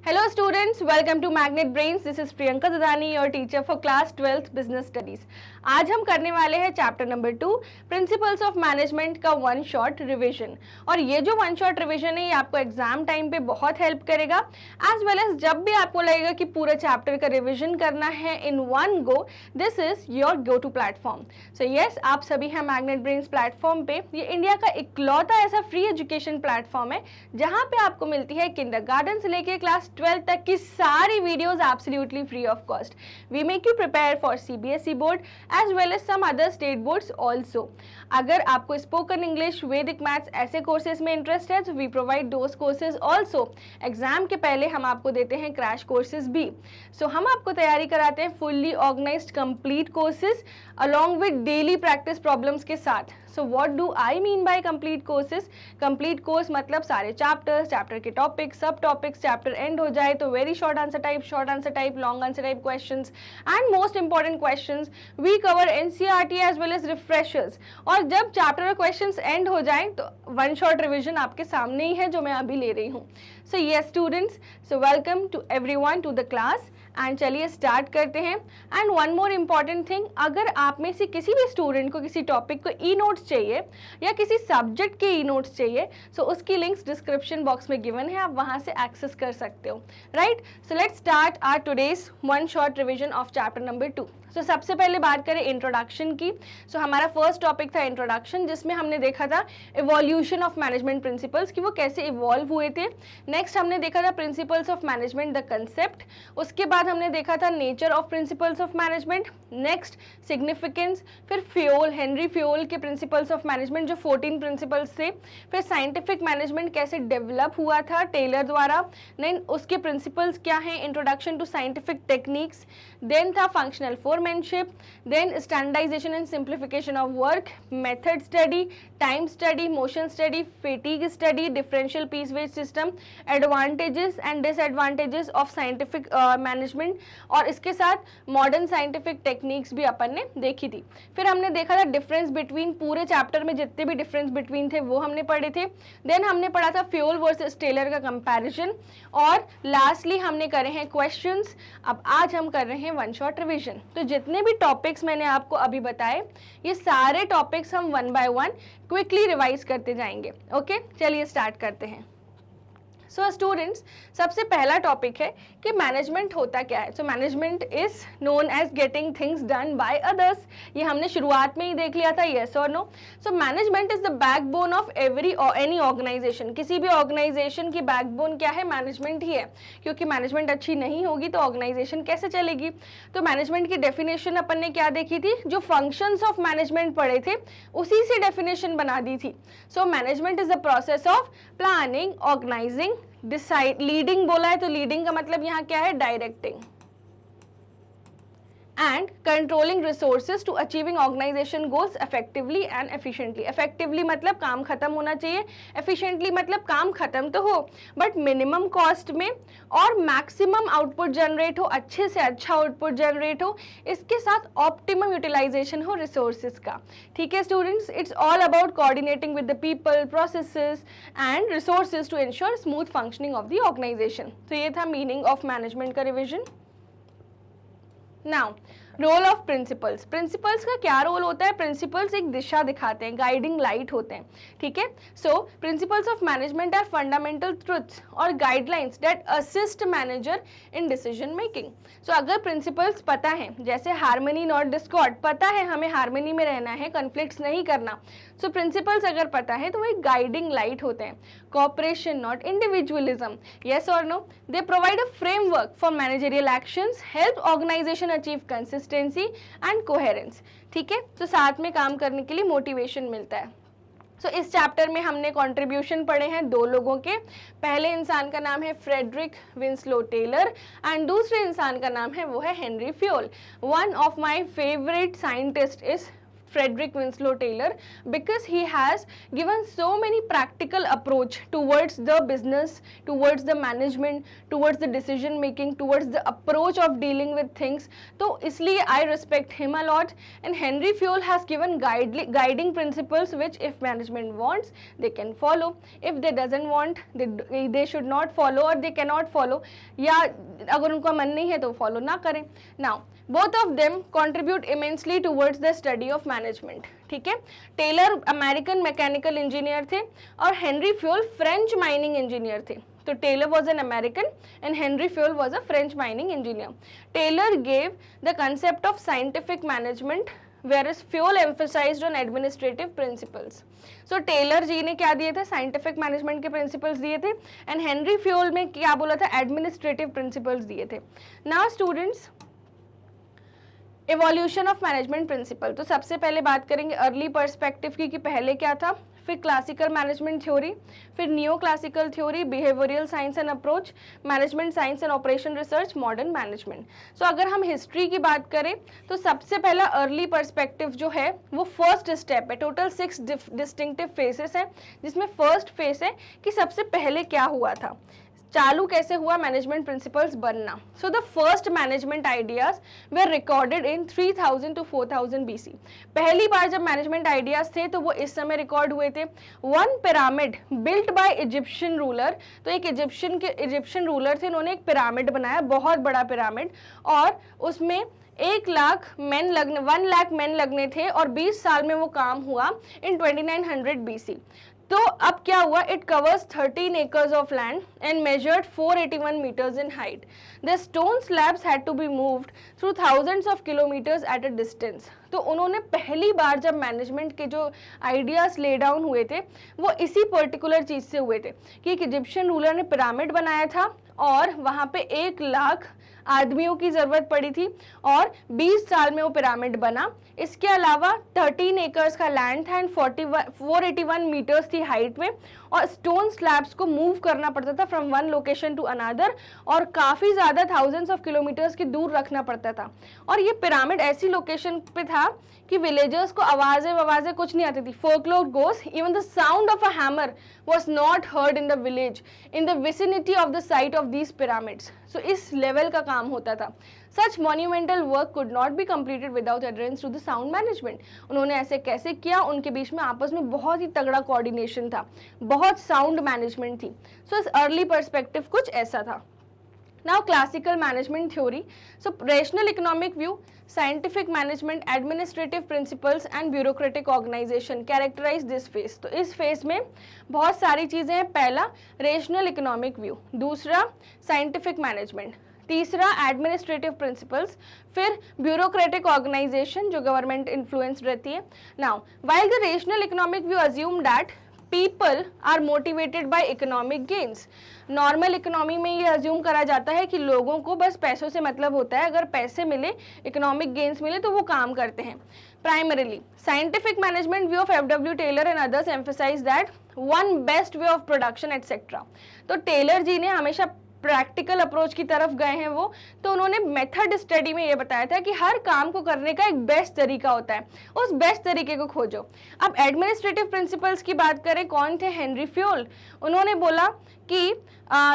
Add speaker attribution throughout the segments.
Speaker 1: Hello students, welcome to Magnet Brains. This is Priyanka Dadani, your teacher for class 12th Business Studies. आज हम करने वाले हैं chapter number 2 principles of management का one shot revision. और ये जो वन शॉट रिवीजन है ये आपको एग्जाम टाइम पे बहुत हेल्प करेगा, एज वेल एज जब भी आपको लगेगा कि पूरा चैप्टर का रिवीजन करना है in one go, this is your go to platform. So yes, आप सभी हैं मैग्नेट ब्रेन्स प्लेटफॉर्म पे। ये इंडिया का इकलौता ऐसा फ्री एजुकेशन प्लेटफॉर्म है जहाँ पे आपको मिलती है किंडरगार्टन से लेके क्लास 12 तक की सारी videos absolutely free of cost. We make you prepare for CBSE board as well as some other state boards also. अगर आपको स्पोकन इंग्लिश, वैदिक मैथ्स ऐसे कोर्सेज में इंटरेस्ट है तो we provide those courses also. Exam के पहले हम आपको देते हैं क्रैश कोर्सेज भी। सो हम आपको तैयारी कराते हैं fully organised complete courses along with daily practice problems के साथ। So what do I mean by complete courses? Complete course मतलब सारे चैप्टर्स, चैप्टर के टॉपिक्स, सब टॉपिक्स, चैप्टर एंड हो जाए तो very short answer type, long answer type questions and most important questions. We cover NCERT as well as refreshers. और जब chapter questions and हो जाए तो वन शॉट रिवीजन आपके सामने ही है जो मैं अभी ले रही हूँ। So yes students, so welcome to everyone to the class and चलिए स्टार्ट करते हैं। And one more important thing, अगर आप में से किसी भी स्टूडेंट को किसी टॉपिक को ई नोट्स चाहिए या किसी सब्जेक्ट के ई नोट्स चाहिए, सो उसकी लिंक्स डिस्क्रिप्शन बॉक्स में गिवन है, आप वहां से एक्सेस कर सकते हो, right? So let's start our today's one shot revision of chapter number 2। तो सबसे पहले बात करें इंट्रोडक्शन की। सो हमारा फर्स्ट टॉपिक था इंट्रोडक्शन, जिसमें हमने देखा था इवोल्यूशन ऑफ मैनेजमेंट प्रिंसिपल्स कि वो कैसे इवॉल्व हुए थे। नेक्स्ट हमने देखा था principles of management the concept. उसके बाद हमने देखा था nature of principles of management. Next significance, फिर फ्योल, हेनरी फ्योल के प्रिंसिपल्स ऑफ मैनेजमेंट जो 14 प्रिंसिपल्स थे। फिर साइंटिफिक मैनेजमेंट कैसे डेवलप हुआ था टेलर द्वारा, देन उसके प्रिंसिपल्स क्या हैं, introduction to scientific techniques. Then था functional foremanship, then standardisation and simplification of work, method study, time study, motion study, fatigue study, differential piece wage system, advantages and disadvantages of scientific management, और इसके साथ modern scientific techniques भी अपन ने देखी थी। फिर हमने देखा था डिफरेंस बिटवीन, पूरे चैप्टर में जितने भी डिफरेंस बिटवीन थे वो हमने पढ़े थे। देन हमने पढ़ा था फ्यूल वर्सेस टेलर का कंपैरिजन, और लास्टली हमने करे हैं क्वेश्चंस। अब आज हम कर रहे हैं वन शॉट रिवीजन। तो जितने भी टॉपिक्स मैंने आपको अभी बताए ये सारे टॉपिक्स हम one by one quickly revise करते जाएंगे। ओके, चलिए स्टार्ट करते हैं। सो स्टूडेंट्स, सबसे पहला टॉपिक है कि मैनेजमेंट होता क्या है। So management is known as getting things done by others. ये हमने शुरुआत में ही देख लिया था, यस और no. So management is the backbone of every any organisation. किसी भी ऑर्गेनाइजेशन की बैकबोन क्या है? मैनेजमेंट ही है, क्योंकि मैनेजमेंट अच्छी नहीं होगी तो ऑर्गेनाइजेशन कैसे चलेगी। तो मैनेजमेंट की डेफिनेशन अपन ने क्या देखी थी? जो फंक्शंस ऑफ मैनेजमेंट पढ़े थे उसी से डेफिनेशन बना दी थी। So management is the process of planning, organising, decide, leading बोला है तो लीडिंग का मतलब यहाँ क्या है? Directing, and controlling resources to achieving organization goals effectively and efficiently. effectively मतलब काम खत्म होना चाहिए, efficiently मतलब काम खत्म तो हो बट मिनिमम कॉस्ट में, और मैक्सिमम आउटपुट जनरेट हो, अच्छे से अच्छा आउटपुट जनरेट हो, इसके साथ ऑप्टिमम यूटिलाइजेशन हो रिसोर्सेज का। ठीक है students, it's all about coordinating with the people, processes and resources to ensure smooth functioning of the organisation. तो ये था मीनिंग ऑफ मैनेजमेंट का revision. Now role of principles. Principles का क्या रोल होता है? प्रिंसिपल्स एक दिशा दिखाते हैं, गाइडिंग लाइट होते हैं। ठीक है, so principles of management are fundamental truths और guidelines that assist manager in decision making. So अगर प्रिंसिपल्स पता है, जैसे हार्मनी नॉट डिस्कॉर्ड, पता है हमें हार्मनी में रहना है, कॉन्फ्लिक्ट्स नहीं करना, सो प्रिंसिपल्स अगर पता है तो वो एक गाइडिंग लाइट होते हैं। कॉपरेशन नॉट इंडिविजुअलिज्म, यस और no. They provide a framework for managerial actions, help organisation achieve consistency and coherence. ठीक है, तो साथ में काम करने के लिए मोटिवेशन मिलता है। सो इस चैप्टर में हमने कंट्रीब्यूशन पढ़े हैं दो लोगों के। पहले इंसान का नाम है फ्रेडरिक विंसलो टेलर एंड दूसरे इंसान का नाम है वो है Henry Fayol. One of my favourite scientist is Frederick Winslow Taylor because he has given so many practical approach towards the business, towards the management, towards the decision making, towards the approach of dealing with things. तो इसलिए I respect him a lot. And Henry Fayol has given guiding principles which if management wants they can follow, if they doesn't want they should not follow or they cannot follow, या अगर उनका मन नहीं है तो follow ना करें. Now both of them contribute immensely towards the study of management. ठीक है, टेलर अमेरिकन मैकेनिकल इंजीनियर थे और Henry Fayol French mining engineer थे. तो Taylor was an American and Henry Fayol was a French mining engineer. Taylor gave the concept of scientific management whereas Fayol emphasized on administrative principles. So Taylor जी ने क्या दिए थे, scientific management के principles दिए थे and Henry Fayol में क्या बोला था, एडमिनिस्ट्रेटिव प्रिंसिपल्स दिए थे. Now students, evolution of management principle. तो सबसे पहले बात करेंगे अर्ली पर्सपेक्टिव की कि पहले क्या था, फिर क्लासिकल मैनेजमेंट थ्योरी, फिर neo classical theory, behavioural science and approach, management science and operation research, modern management. So अगर हम हिस्ट्री की बात करें तो सबसे पहला अर्ली पर्सपेक्टिव जो है वो फर्स्ट स्टेप है. टोटल 6 डिस्टिंक्टिव फेसेस हैं जिसमें फर्स्ट फेस है कि सबसे पहले क्या हुआ था, चालू कैसे हुआ मैनेजमेंट प्रिंसिपल्स बनना. So the first management ideas were recorded in 3000 to 4000 BC. पहली बार जब मैनेजमेंट आइडियाज थे तो वो इस समय रिकॉर्ड हुए थे. One pyramid built by Egyptian ruler. तो एक इजिप्शियन रूलर थे, उन्होंने एक पिरामिड बनाया, बहुत बड़ा पिरामिड, और उसमें 1 लाख मेन लगने थे और 20 साल में वो काम हुआ इन 2900 BC. तो अब क्या हुआ, it covers 13 acres of land and measured 481 meters in height. The stone slabs had to be moved through thousands of kilometres at a distance. तो उन्होंने पहली बार जब मैनेजमेंट के जो आइडियाज ले डाउन हुए थे वो इसी पर्टिकुलर चीज से हुए थे कि एक इजिप्शियन रूलर ने पिरामिड बनाया था और वहां पे 1 लाख आदमियों की जरूरत पड़ी थी और 20 साल में वो पिरामिड बना. इसके अलावा 13 एकर्स का लैंड था एंड 481 मीटर्स थी हाइट में और स्टोन स्लैब्स को मूव करना पड़ता था from one location to another और काफ़ी ज़्यादा थाउजेंड्स ऑफ किलोमीटर्स की दूर रखना पड़ता था. और ये पिरामिड ऐसी लोकेशन पे था कि विलेजर्स को आवाज़ें कुछ नहीं आती थी. Folklore goes even the sound of a hammer was not heard in the village in the vicinity of the site of these pyramids. So इस लेवल का काम होता था. Such monumental work could not be completed without adherence to the sound management. उन्होंने ऐसे कैसे किया, उनके बीच में आपस में बहुत ही तगड़ा कोऑर्डिनेशन था, बहुत साउंड मैनेजमेंट थी. So इस अर्ली पर्सपेक्टिव कुछ ऐसा था. Now classical management theory. So rational economic view, scientific management, administrative principles and bureaucratic organization characterize this phase. तो इस फेज में बहुत सारी चीज़ें हैं. पहला rational economic view, दूसरा scientific management, तीसरा एडमिनिस्ट्रेटिव प्रिंसिपल्स, फिर ब्यूरोक्रेटिक ऑर्गेनाइजेशन जो गवर्नमेंट इन्फ्लुएंस रहती है. Now while the rational economic view assume that people are motivated by economic gains. Normal economy में ये अज्यूम करा जाता है कि लोगों को बस पैसों से मतलब होता है, अगर पैसे मिले, इकोनॉमिक गेन्स मिले तो वो काम करते हैं. Primarily, scientific management view of F.W. Taylor and others emphasize that one best way of production etc. तो टेलर जी ने हमेशा प्रैक्टिकल अप्रोच की तरफ गए हैं वो, तो उन्होंने मेथड स्टडी में ये बताया था कि हर काम को करने का एक बेस्ट तरीका होता है, उस बेस्ट तरीके को खोजो. अब एडमिनिस्ट्रेटिव प्रिंसिपल्स की बात करें, कौन थे, हेनरी फ्योल. उन्होंने बोला कि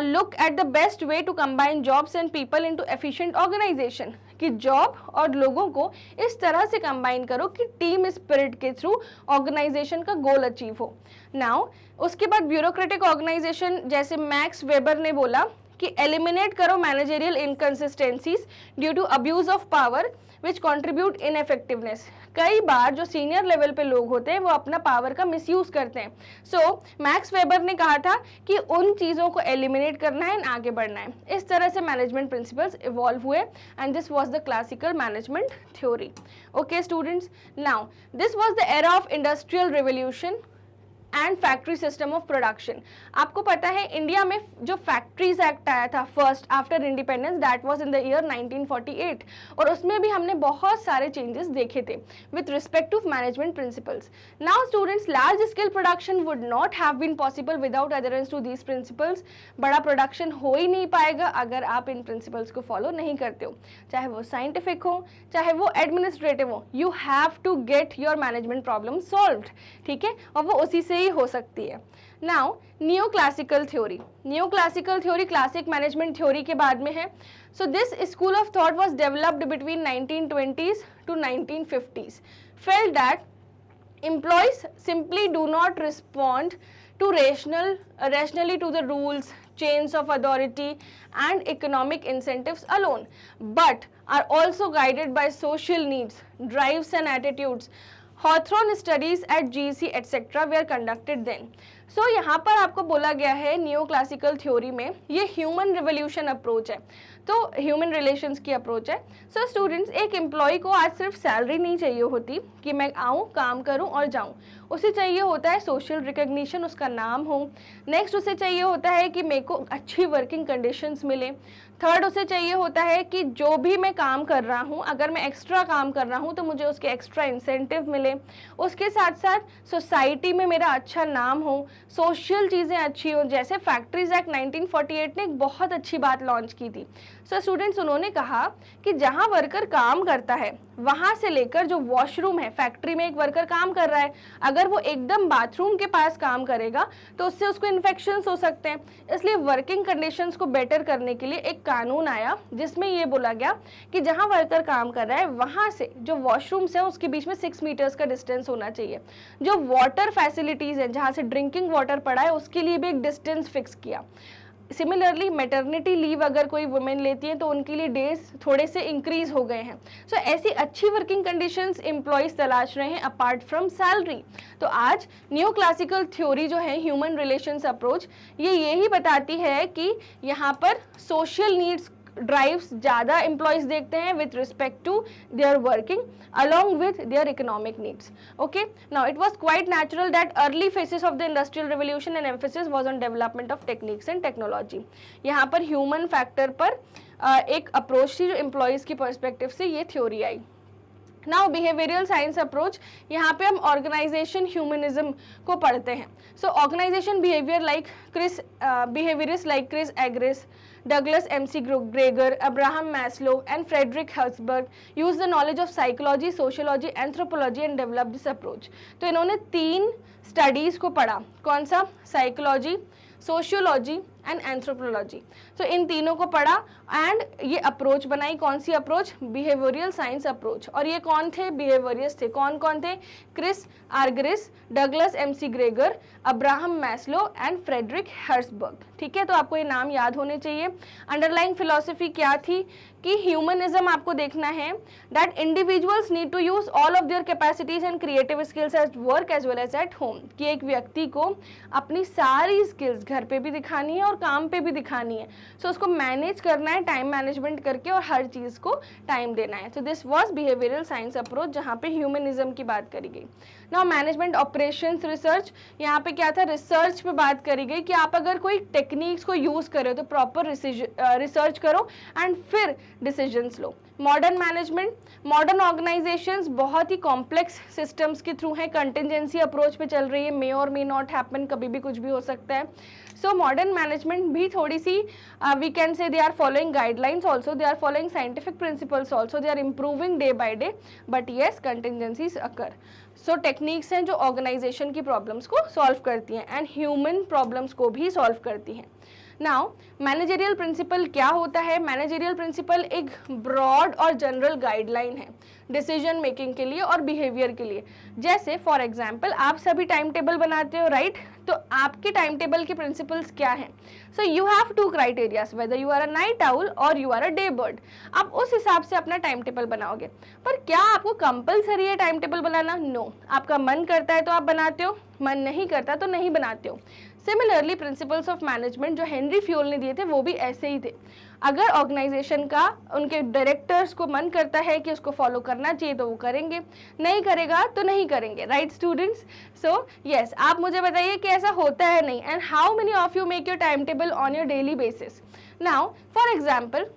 Speaker 1: look at the best way to combine jobs and people into efficient organisation, कि जॉब और लोगों को इस तरह से कंबाइन करो कि टीम स्पिरिट के थ्रू ऑर्गेनाइजेशन का गोल अचीव हो. नाउ उसके बाद ब्यूरोक्रेटिक ऑर्गेनाइजेशन, जैसे मैक्स वेबर ने बोला कि एलिमिनेट करो managerial inconsistencies due to abuse of power which contribute ineffectiveness. कई बार जो सीनियर लेवल पे लोग होते हैं वो अपना पावर का मिसयूज करते हैं. सो मैक्स वेबर ने कहा था कि उन चीज़ों को एलिमिनेट करना है, आगे बढ़ना है. इस तरह से मैनेजमेंट प्रिंसिपल्स इवॉल्व हुए and this was the classical management theory. Okay students, now this was the era of industrial revolution. And factory system of production. आपको पता है इंडिया में जो फैक्ट्रीज एक्ट आया था first after independence, that was in the year 1948, और उसमें भी हमने बहुत सारे चेंजेस देखे थे with respect to management principles. Now students, large scale production would not have been possible without adherence to these principles. बड़ा प्रोडक्शन हो ही नहीं पाएगा अगर आप इन प्रिंसिपल्स को फॉलो नहीं करते हो, चाहे वो साइंटिफिक हो चाहे वो एडमिनिस्ट्रेटिव हो। You have to get your management problem solved, ठीक है, और वो उसी से ही हो सकती है। Now new classical theory, new classical theory classic management theory के बाद में है। So this school of thought was developed between 1920s to 1950s, felt that employees simply do not respond to rationally to the rules, chains of authority and economic incentives alone, but are also guided by social needs, drives and attitudes. Hawthorne studies at GEC etc. were conducted then. So यहाँ पर आपको बोला गया है new classical theory में ये human revolution approach है, तो ह्यूमन रिलेशंस की अप्रोच है। सो स्टूडेंट्स, एक एम्प्लॉय को आज सिर्फ सैलरी नहीं चाहिए होती कि मैं आऊँ काम करूँ और जाऊँ, उसे चाहिए होता है सोशल रिकग्निशन, उसका नाम हो। नेक्स्ट उसे चाहिए होता है कि मेरे को अच्छी वर्किंग कंडीशंस मिले। थर्ड उसे चाहिए होता है कि जो भी मैं काम कर रहा हूँ, अगर मैं एक्स्ट्रा काम कर रहा हूँ तो मुझे उसके एक्स्ट्रा इंसेंटिव मिले। उसके साथ साथ सोसाइटी में मेरा अच्छा नाम हो, सोशल चीज़ें अच्छी हो। जैसे फैक्ट्रीज एक्ट 1948 ने एक बहुत अच्छी बात लॉन्च की थी। सो स्टूडेंट्स, उन्होंने कहा कि जहाँ वर्कर काम करता है वहाँ से लेकर जो वॉशरूम है, फैक्ट्री में एक वर्कर काम कर रहा है, अगर वो एकदम बाथरूम के पास काम करेगा तो उससे उसको इन्फेक्शंस हो सकते हैं। इसलिए वर्किंग कंडीशंस को बेटर करने के लिए एक कानून आया जिसमें ये बोला गया कि जहाँ वर्कर काम कर रहा है वहाँ से जो वॉशरूम्स हैं उसके बीच में 6 मीटर्स का डिस्टेंस होना चाहिए। जो वाटर फैसिलिटीज़ हैं, जहाँ से ड्रिंकिंग वाटर पड़ा है, उसके लिए भी एक डिस्टेंस फिक्स किया। सिमिलरली मैटरनिटी लीव अगर कोई वुमेन लेती है तो उनके लिए डेज थोड़े से इंक्रीज हो गए हैं। सो ऐसी अच्छी वर्किंग कंडीशंस एम्प्लॉयज तलाश रहे हैं अपार्ट फ्रॉम सैलरी। तो आज न्यू क्लासिकल थ्योरी जो है ह्यूमन रिलेशंस अप्रोच, ये यही बताती है कि यहाँ पर सोशल नीड्स ड्राइव्स ज़्यादा एम्प्लॉयज देखते हैं with respect to their working along with their economic needs. Okay, now it was quite natural that early phases of the industrial revolution and emphasis was on development of techniques and technology. यहाँ पर human factor पर एक approach थी जो employees की perspective से ये theory आई। Now behavioural science approach, यहाँ पे हम ऑर्गेनाइजेशन ह्यूमनिज्म को पढ़ते हैं। सो organisation behaviorists like Chris Agris, Douglas M.C. Greger, Abraham Maslow and Frederick Herzberg used the knowledge of psychology, sociology, anthropology and developed this approach. तो इन्होंने 3 studies को पढ़ा, कौन सा? Psychology, sociology and anthropology. तो इन तीनों को पढ़ा एंड ये अप्रोच बनाई। कौन सी अप्रोच? Behavioural science approach. और ये कौन थे? बिहेवियरिस्ट थे। कौन कौन थे? Chris Argyris, Douglas McGregor, Abraham Maslow and Frederick Herzberg. ठीक है, तो आपको ये नाम याद होने चाहिए। अंडरलाइंग फिलॉसफी क्या थी कि ह्यूमनिज्म आपको देखना है that individuals need to use all of their capacities and creative skills at work as well as at home. कि एक व्यक्ति को अपनी सारी स्किल्स घर पे भी दिखानी है और काम पे भी दिखानी है। सो उसको मैनेज करना है टाइम मैनेजमेंट करके और हर चीज़ को टाइम देना है। तो this was behavioural science approach जहाँ पे ह्यूमनिज्म की बात करी गई। नाउ मैनेजमेंट ऑपरेशंस रिसर्च, यहाँ पे क्या था? रिसर्च पे बात करी गई कि आप अगर कोई टेक्निक्स को यूज़ करो तो प्रॉपर रिसर्च करो एंड फिर डिसीजंस लो। मॉडर्न मैनेजमेंट, मॉडर्न ऑर्गेनाइजेशंस बहुत ही कॉम्प्लेक्स सिस्टम्स के थ्रू हैं, कंटिजेंसी अप्रोच पे चल रही है, मे और मे नॉट हैपन, कभी भी कुछ भी हो सकता है। सो मॉडर्न मैनेजमेंट भी थोड़ी सी we can say they are following guidelines also, they are following scientific principles also, they are improving day by day, but yes contingencies occur. So techniques हैं जो ऑर्गेनाइजेशन की प्रॉब्लम्स को solve करती हैं and human problems को भी solve करती हैं। नाउ मैनेजरियल प्रिंसिपल क्या होता है? मैनेजरियल प्रिंसिपल एक ब्रॉड और जनरल गाइडलाइन है डिसीजन मेकिंग के लिए और बिहेवियर के लिए। जैसे फॉर एग्जांपल आप सभी टाइम टेबल बनाते हो, राइट? तो आपके टाइम टेबल के प्रिंसिपल्स क्या हैं? So you have 2 criterias, whether you are a night owl और you are a day bird. आप उस हिसाब से अपना टाइम टेबल बनाओगे। पर क्या आपको कंपलसरी है टाइम टेबल बनाना? नो। आपका मन करता है तो आप बनाते हो, मन नहीं करता तो नहीं बनाते हो। सिमिलरली प्रिंसिपल्स ऑफ मैनेजमेंट जो हेनरी फ्यूल ने दिए थे वो भी ऐसे ही थे। अगर ऑर्गेनाइजेशन का उनके डायरेक्टर्स को मन करता है कि उसको फॉलो करना चाहिए तो वो करेंगे, नहीं करेगा तो नहीं करेंगे, राइट स्टूडेंट्स? सो यस, आप मुझे बताइए कि ऐसा होता है नहीं, and how many of you make your time table on your daily basis? Now for example,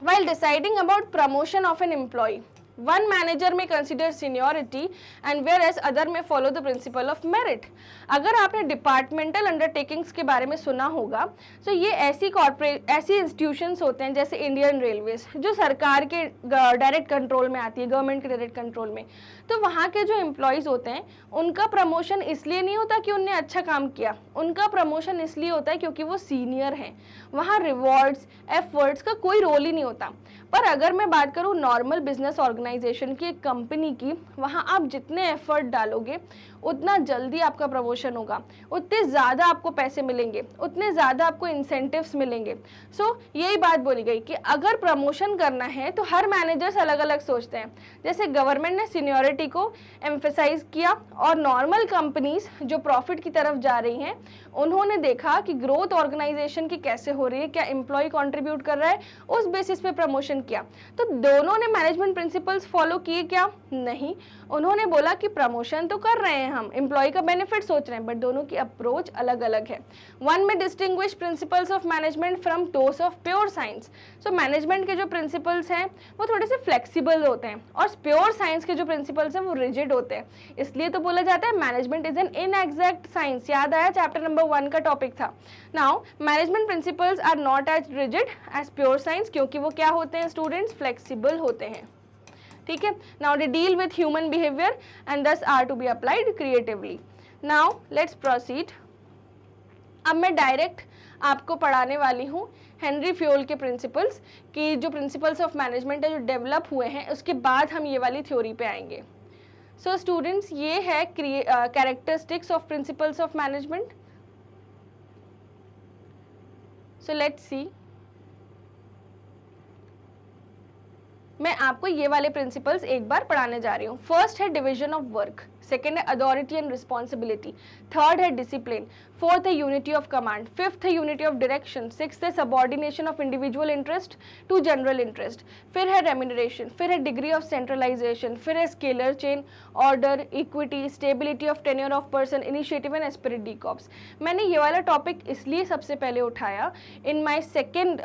Speaker 1: while deciding about promotion of an employee, one manager may consider seniority and whereas other may follow the principle of merit. अगर आपने departmental undertakings के बारे में सुना होगा, तो ये ऐसी इंस्टीट्यूशंस होते हैं जैसे इंडियन रेलवेज, जो सरकार के डायरेक्ट कंट्रोल में आती है, गवर्नमेंट के डायरेक्ट कंट्रोल में। तो वहाँ के जो एम्प्लॉयज़ होते हैं उनका प्रमोशन इसलिए नहीं होता कि उनने अच्छा काम किया, उनका प्रमोशन इसलिए होता है क्योंकि वो सीनियर हैं। वहाँ रिवॉर्ड्स, एफर्ट्स का कोई रोल ही नहीं होता। पर अगर मैं बात करूँ नॉर्मल बिजनेस ऑर्गेनाइजेशन की, एक कंपनी की, वहाँ आप जितने एफर्ट डालोगे उतना जल्दी आपका प्रमोशन होगा, उतने ज़्यादा आपको पैसे मिलेंगे, उतने ज़्यादा आपको इंसेंटिव्स मिलेंगे। सो यही बात बोली गई कि अगर प्रमोशन करना है तो हर मैनेजर्स अलग अलग सोचते हैं। जैसे गवर्नमेंट ने सीनियरिटी को एम्फेसाइज किया और नॉर्मल कंपनीज जो प्रॉफिट की तरफ जा रही हैं उन्होंने देखा कि ग्रोथ ऑर्गेनाइजेशन की कैसे हो रही है, क्या एम्प्लॉय कंट्रीब्यूट कर रहा है, उस बेसिस पे प्रमोशन किया। तो दोनों ने मैनेजमेंट प्रिंसिपल्स फॉलो किए क्या? नहीं। उन्होंने बोला कि प्रमोशन तो कर रहे हैं हम, एम्प्लॉय का बेनिफिट सोच रहे हैं, बट दोनों की अप्रोच अलग अलग है। वन में distinguish principles of management from those of pure science. So management के जो प्रिंसिपल्स हैं वो थोड़े से फ्लेक्सिबल होते हैं और प्योर साइंस के जो प्रिंसिपल्स हैं वो रिजिड होते हैं। इसलिए तो बोला जाता है management is an inexact science. याद आया, चैप्टर नंबर 1 का टॉपिक था। Now management principles are not as rigid as pure science, क्योंकि वो क्या होते हैं स्टूडेंट्स? फ्लेक्सिबल होते हैं। ठीक है, now they deal with human behaviour and thus are to be applied creatively. Now let's proceed. अब मैं डायरेक्ट आपको पढ़ाने वाली हूँ हेनरी फ्योल के प्रिंसिपल्स की, जो प्रिंसिपल्स ऑफ मैनेजमेंट है जो डेवलप हुए हैं, उसके बाद हम ये वाली थ्योरी पे आएंगे। सो स्टूडेंट्स, ये है characteristics of principles of management. So let's see, मैं आपको ये वाले प्रिंसिपल्स एक बार पढ़ाने जा रही हूँ। फर्स्ट है डिवीजन ऑफ वर्क, सेकेंड है अथॉरिटी एंड रिस्पॉन्सिबिलिटी, थर्ड है डिसिप्लिन, फोर्थ है यूनिटी ऑफ कमांड, फिफ्थ है यूनिटी ऑफ डायरेक्शन, सिक्स्थ है subordination of individual interest to general interest, फिर है रेम्यूनरेशन, फिर है डिग्री ऑफ सेंट्रलाइजेशन, फिर है scalar chain, order, equity, stability of tenure of person, initiative and esprit de corps. मैंने ये वाला टॉपिक इसलिए सबसे पहले उठाया in my second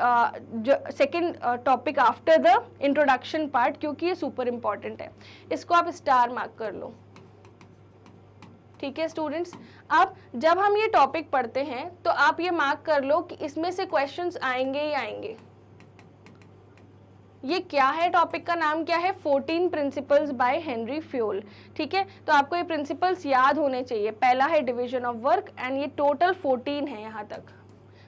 Speaker 1: topic after the introduction part, क्योंकि ये सुपर इंपॉर्टेंट है। इसको आप स्टार मार्क कर लो। ठीक है स्टूडेंट्स, अब जब हम ये टॉपिक पढ़ते हैं तो आप ये मार्क कर लो कि इसमें से क्वेश्चंस आएंगे ही आएंगे। ये क्या है, टॉपिक का नाम क्या है? 14 प्रिंसिपल्स बाय हेनरी फ्योल। ठीक है, तो आपको ये प्रिंसिपल्स याद होने चाहिए। पहला है डिवीजन ऑफ वर्क एंड ये टोटल 14 है यहाँ तक,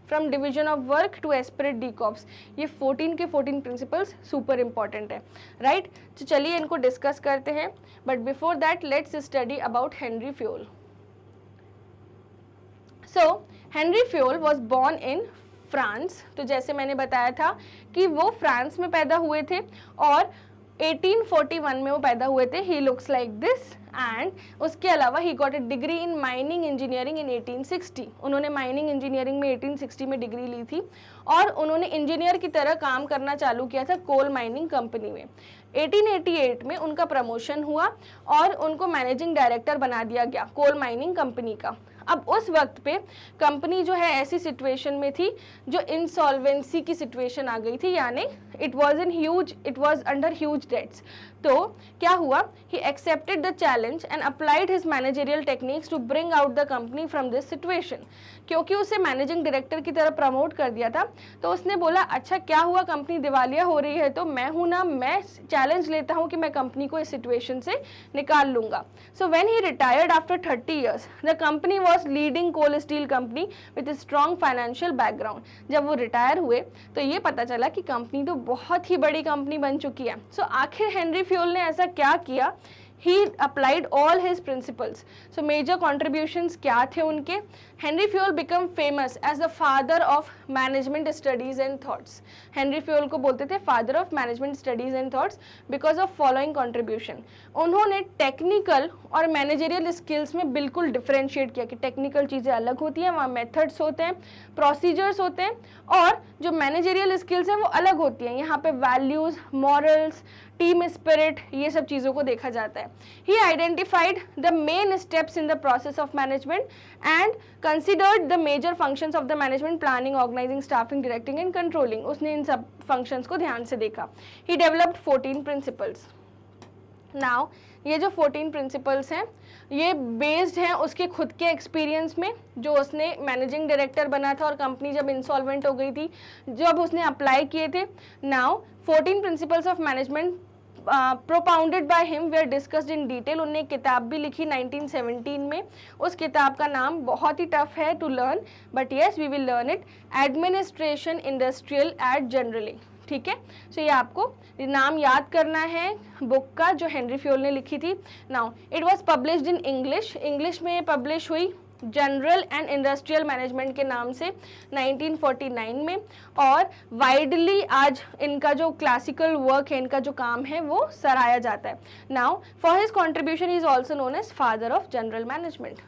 Speaker 1: from division of work to esprit de corps. ये 14 के 14 प्रिंसिपल्स सुपर इंपॉर्टेंट है, राइट? तो चलिए इनको डिस्कस करते हैं, but before that let's study about Henri Fayol. So Henri Fayol was born in France. तो जैसे मैंने बताया था कि वो फ्रांस में पैदा हुए थे और 1841 में वो पैदा हुए थे। He looks like this and उसके अलावा he got a degree in mining engineering in 1860। उन्होंने माइनिंग इंजीनियरिंग में 1860 में डिग्री ली थी और उन्होंने इंजीनियर की तरह काम करना चालू किया था कोल माइनिंग कंपनी में। 1888 में उनका प्रमोशन हुआ और उनको मैनेजिंग डायरेक्टर बना दिया गया कोल माइनिंग कंपनी का। अब उस वक्त पे कंपनी जो है ऐसी सिचुएशन में थी जो इंसॉल्वेंसी की सिचुएशन आ गई थी, यानी it was under huge debts. तो क्या हुआ, he accepted the challenge and applied his managerial techniques to bring out the company from this situation. क्योंकि उसे मैनेजिंग डायरेक्टर की तरह प्रमोट कर दिया था, तो उसने बोला अच्छा क्या हुआ, कंपनी दिवालिया हो रही है तो मैं हूं ना, मैं चैलेंज लेता हूं कि मैं कंपनी को इस सिचुएशन से निकाल लूंगा। So when he retired after 30 years, the company was leading coal steel company with strong financial background. जब वो रिटायर हुए तो ये पता चला कि कंपनी तो बहुत ही बड़ी कंपनी बन चुकी है। सो आखिर हेनरी फ्योल ने ऐसा क्या किया? He applied all his principles. So major contributions क्या थे उनके? Henri Fayol become famous as the father of management studies and thoughts. Henri Fayol को बोलते थे father of management studies and thoughts because of following contribution. उन्होंने technical और managerial skills में बिल्कुल डिफरेंशिएट किया कि टेक्निकल चीज़ें अलग होती हैं, वहाँ मेथड्स होते हैं, प्रोसीजर्स होते हैं, और जो मैनेजरियल स्किल्स हैं वो अलग होती हैं। यहाँ पे वैल्यूज़, मॉरल्स, टीम स्पिरिट, ये सब चीज़ों को देखा जाता है। He identified the main steps in the process of management and considered the major functions of the management, planning, organising, staffing, directing and controlling. उसने इन सब फंक्शंस को ध्यान से देखा। He developed 14 principles. नाउ ये जो 14 प्रिंसिपल्स हैं ये बेस्ड हैं उसके खुद के एक्सपीरियंस में, जो उसने मैनेजिंग डायरेक्टर बना था और कंपनी जब इंसॉल्वेंट हो गई थी, जब उसने अप्लाई किए थे। Now 14 principles of management propounded by him were discussed in detail. उन्होंने एक किताब भी लिखी 1917 में। उस किताब का नाम बहुत ही टफ है to learn, but yes we will learn it, administration industrial et generale. ठीक है, सो ये आपको नाम याद करना है बुक का जो हेनरी फ्यूल ने लिखी थी। Now it was published in English में पब्लिश हुई जनरल एंड इंडस्ट्रियल मैनेजमेंट के नाम से 1949 में, और वाइडली आज इनका जो क्लासिकल वर्क है, इनका जो काम है वो सराहा जाता है। Now for his contribution he is also known as father of general management.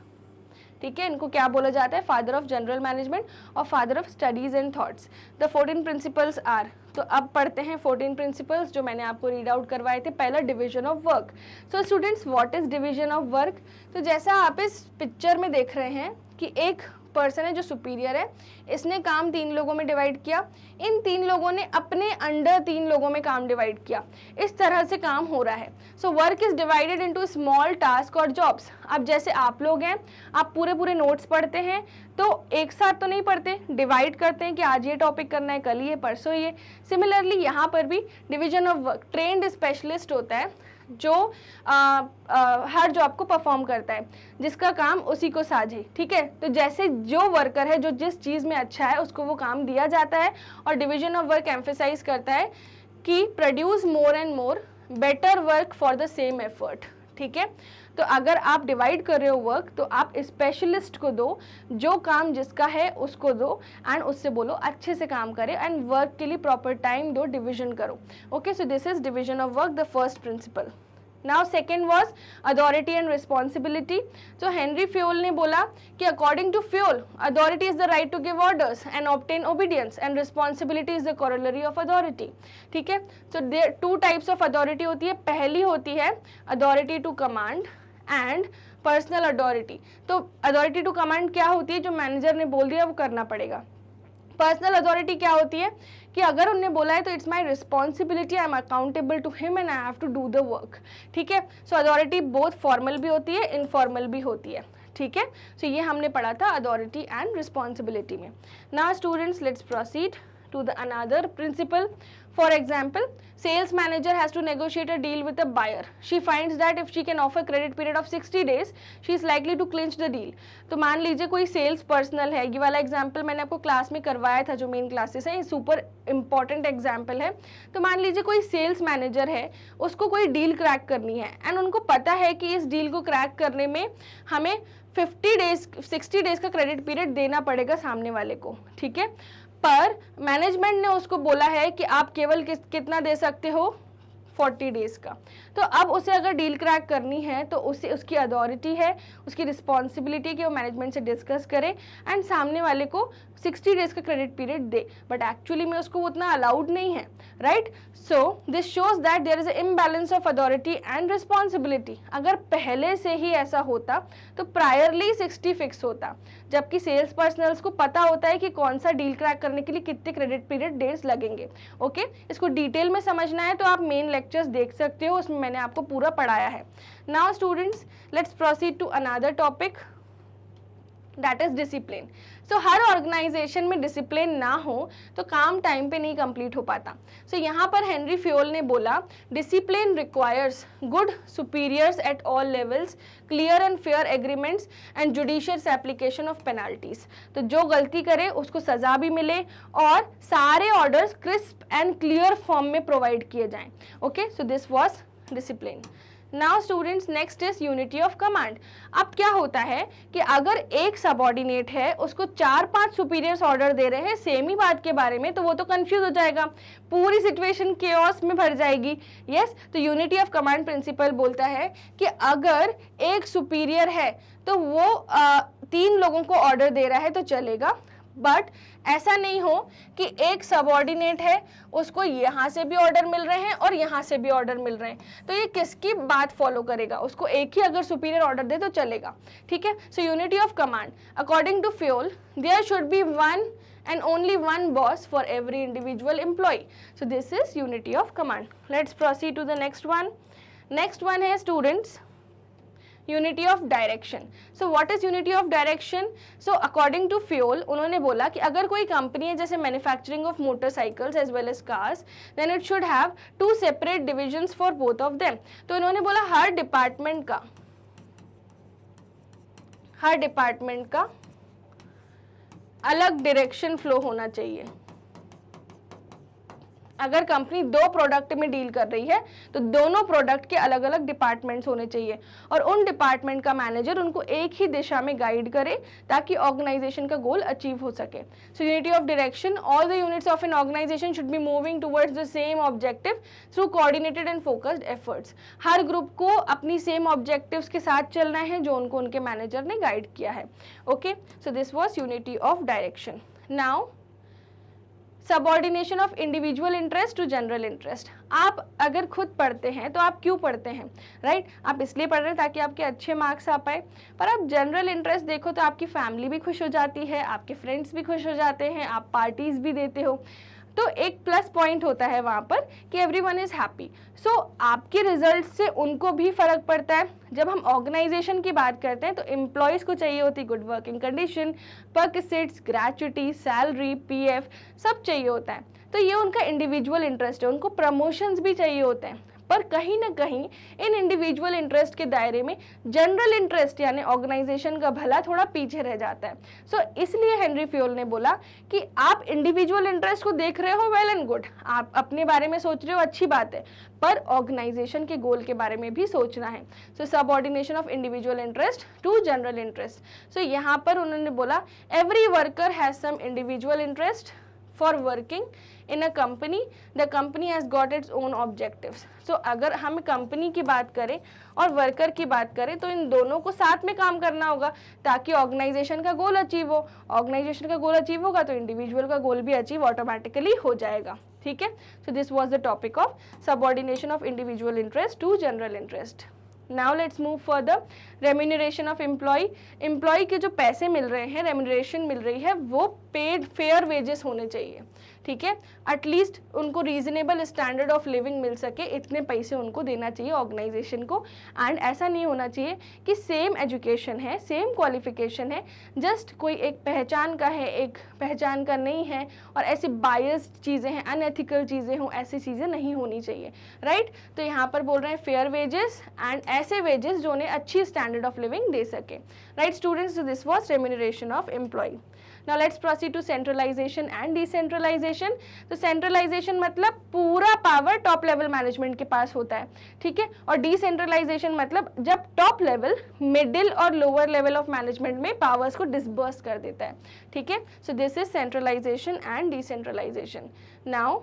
Speaker 1: ठीक है, इनको क्या बोला जाता है, फादर ऑफ जनरल मैनेजमेंट और father of studies and thoughts. The 14 principles are, तो अब पढ़ते हैं 14 प्रिंसिपल्स जो मैंने आपको रीड आउट करवाए थे। पहला, division of work. So students, what is division of work? तो जैसा आप इस पिक्चर में देख रहे हैं कि एक पर्सन है जो सुपीरियर है, इसने काम 3 लोगों में डिवाइड किया, इन 3 लोगों ने अपने अंडर 3 लोगों में काम डिवाइड किया, इस तरह से काम हो रहा है। So work is divided into small task और जॉब्स। अब जैसे आप लोग हैं, आप पूरे नोट्स पढ़ते हैं तो एक साथ तो नहीं पढ़ते, डिवाइड करते हैं कि आज ये टॉपिक करना है, कल ये, परसों ये। सिमिलरली यहाँ पर भी division of work, trend specialist होता है जो हर जॉब को परफॉर्म करता है, जिसका काम उसी को साझे। ठीक है, तो जैसे जो वर्कर है जो जिस चीज़ में अच्छा है उसको वो काम दिया जाता है, और डिवीजन ऑफ वर्क एम्फेसाइज करता है कि produce more and more better work for the same effort. ठीक है, तो अगर आप डिवाइड कर रहे हो वर्क तो आप स्पेशलिस्ट को दो, जो काम जिसका है उसको दो, एंड उससे बोलो अच्छे से काम करे, एंड वर्क के लिए प्रॉपर टाइम दो, डिवीजन करो। Okay, so this is division of work, the first principle. Now second was authority and responsibility. तो हेनरी फ्यूल ने बोला कि according to Fayol, authority is the right to give orders and obtain obedience, and responsibility is the corollary of authority. ठीक है, तो there 2 types of authority होती है। पहली होती है authority to command and personal authority. तो अथॉरिटी टू कमांड क्या होती है, जो मैनेजर ने बोल दिया वो करना पड़ेगा। पर्सनल अथॉरिटी क्या होती है कि अगर उन्होंने बोला है तो it's my responsibility, I am accountable to him and I have to do the work. ठीक है, सो अथॉरिटी बोथ फॉर्मल भी होती है, इनफॉर्मल भी होती है। ठीक है, सो ये हमने पढ़ा था अथॉरिटी एंड रिस्पॉन्सिबिलिटी में। Now students, let's proceed to the another principle. For example, sales manager has to negotiate a deal with a buyer. She finds that if she can offer credit period of 60 days, she is likely to clinch the deal. तो मान लीजिए कोई sales personal है, ये वाला example मैंने आपको class में करवाया था, जो मेन क्लासेस है, ये सुपर इंपॉर्टेंट एग्जाम्पल है। तो मान लीजिए कोई सेल्स मैनेजर है, उसको कोई डील क्रैक करनी है, एंड उनको पता है कि इस डील को क्रैक करने में हमें 60 डेज का क्रेडिट पीरियड देना पड़ेगा सामने वाले को। ठीक है, पर मैनेजमेंट ने उसको बोला है कि आप केवल कितना दे सकते हो, 40 डेज का। तो अब उसे अगर डील क्रैक करनी है तो उसे उसकी अथॉरिटी है, उसकी रिस्पॉन्सिबिलिटी कि वो मैनेजमेंट से डिस्कस करे एंड सामने वाले को 60 डेज का क्रेडिट पीरियड दे, बट एक्चुअली में उसको उतना अलाउड नहीं है, right. So this shows that there is a imbalance of authority and responsibility. अगर पहले से ही ऐसा होता तो प्रायरली 60 फिक्स होता, जबकि सेल्स पर्सनल्स को पता होता है कि कौन सा डील क्रैक करने के लिए कितने क्रेडिट पीरियड डेज लगेंगे। ओके, इसको डिटेल में समझना है तो आप मेन लेक्चर्स देख सकते हो, उसमें मैंने आपको पूरा पढ़ाया है। Now students, let's proceed to another topic, that is discipline. So हर ऑर्गेनाइजेशन में डिसिप्लिन ना हो तो काम टाइम पे नहीं कंप्लीट हो पाता। सो यहाँ पर हेनरी फ्यूल ने बोला discipline requires good superiors at all levels, clear and fair agreements and judicious application of penalties. तो जो गलती करे उसको सजा भी मिले और सारे orders crisp and clear form में प्रोवाइड किए जाएं। Okay, so this was discipline. Now students next is unity of command. अब क्या होता है कि अगर एक सबऑर्डिनेट है, उसको 4-5 सुपीरियर्स ऑर्डर दे रहे हैं सेम ही बात के बारे में, तो वो तो कंफ्यूज हो जाएगा, पूरी सिचुएशन केओस में भर जाएगी। यस, तो यूनिटी ऑफ कमांड प्रिंसिपल बोलता है कि अगर एक सुपीरियर है तो वो 3 लोगों को ऑर्डर दे रहा है तो चलेगा, बट ऐसा नहीं हो कि एक सबऑर्डिनेट है, उसको यहाँ से भी ऑर्डर मिल रहे हैं और यहाँ से भी ऑर्डर मिल रहे हैं, तो ये किसकी बात फॉलो करेगा? उसको एक ही अगर सुपीरियर ऑर्डर दे तो चलेगा, ठीक है। So unity of command according to Fayol there should be one and only one boss for every individual employee. So this is unity of command. Let's proceed to the next one. Next one है students unity of direction. So what is unity of direction? So according to Fuel उन्होंने बोला कि अगर कोई company है जैसे manufacturing of motorcycles as well as cars, then it should have 2 separate divisions for both of them. तो इन्होंने बोला हर डिपार्टमेंट का अलग डायरेक्शन फ्लो होना चाहिए। अगर कंपनी 2 प्रोडक्ट में डील कर रही है तो दोनों प्रोडक्ट के अलग अलग डिपार्टमेंट्स होने चाहिए और उन डिपार्टमेंट का मैनेजर उनको एक ही दिशा में गाइड करे ताकि ऑर्गेनाइजेशन का गोल अचीव हो सके। So unity of direction, all the units of an organisation should be moving towards the same objective through coordinated and focused efforts. हर ग्रुप को अपनी सेम ऑब्जेक्टिव्स के साथ चलना है जो उनको उनके मैनेजर ने गाइड किया है। Okay, so this was unity of direction. Now subordination of individual interest to general interest. आप अगर खुद पढ़ते हैं तो आप क्यों पढ़ते हैं, राइट? आप इसलिए पढ़ रहे हैं ताकि आपके अच्छे मार्क्स आ पाए, पर आप जनरल इंटरेस्ट देखो तो आपकी फैमिली भी खुश हो जाती है, आपके फ्रेंड्स भी खुश हो जाते हैं, आप पार्टीज भी देते हो, तो एक प्लस पॉइंट होता है वहाँ पर कि एवरीवन इज हैप्पी। सो आपके रिजल्ट से उनको भी फर्क पड़ता है। जब हम ऑर्गेनाइजेशन की बात करते हैं तो एम्प्लॉयज़ को चाहिए होती good working condition, perquisites, gratuity, salary, PF सब चाहिए होता है, तो ये उनका इंडिविजुअल इंटरेस्ट है। उनको प्रमोशंस भी चाहिए होते हैं, पर कहीं ना कहीं इन इंडिविजुअल इंटरेस्ट के दायरे में जनरल इंटरेस्ट यानी ऑर्गेनाइजेशन का भला थोड़ा पीछे रह जाता है। सो इसलिए हेनरी फ्यूल ने बोला कि आप इंडिविजुअल इंटरेस्ट को देख रहे हो, वेल एंड गुड, आप अपने बारे में सोच रहे हो, अच्छी बात है, पर ऑर्गेनाइजेशन के गोल के बारे में भी सोचना है। So subordination of individual interest to general interest. So यहाँ पर उन्होंने बोला every worker has some individual interest for working in a company, the company has got its own objectives. So अगर हम कंपनी की बात करें और वर्कर की बात करें तो इन दोनों को साथ में काम करना होगा ताकि ऑर्गेनाइजेशन का गोल अचीव हो। ऑर्गेनाइजेशन का गोल अचीव होगा तो इंडिविजुअल का गोल भी अचीव ऑटोमेटिकली हो जाएगा, ठीक है। So this was the topic of subordination of individual interest to general interest. Now let's move further. Remuneration of employee के जो पैसे मिल रहे हैं, रेम्यूनरेशन मिल रही है, वो पेड फेयर वेजेस होने चाहिए, ठीक है। एटलीस्ट उनको रीजनेबल स्टैंडर्ड ऑफ लिविंग मिल सके, इतने पैसे उनको देना चाहिए ऑर्गेनाइजेशन को। एंड ऐसा नहीं होना चाहिए कि सेम एजुकेशन है, सेम क्वालिफिकेशन है, जस्ट कोई एक पहचान का है, एक पहचान का नहीं है, और ऐसी बायस्ड चीज़ें हैं, अनएथिकल चीज़ें हों, ऐसी चीज़ें नहीं होनी चाहिए, राइट। तो यहाँ पर बोल रहे हैं फेयर वेजेस एंड ऐसे वेजेस जो उन्हें अच्छी स्टैंडर्ड ऑफ लिविंग दे सके, right students. So this was remuneration of employee. Now let's proceed to centralization and decentralization. तो centralization मतलब पूरा पावर टॉप लेवल मैनेजमेंट के पास होता है, ठीक है, और डिसेंट्रलाइजेशन मतलब जब टॉप लेवल, मिडिल और लोअर लेवल ऑफ मैनेजमेंट में पावर्स को डिसबर्स कर देता है, ठीक है। So this is centralisation and decentralisation. Now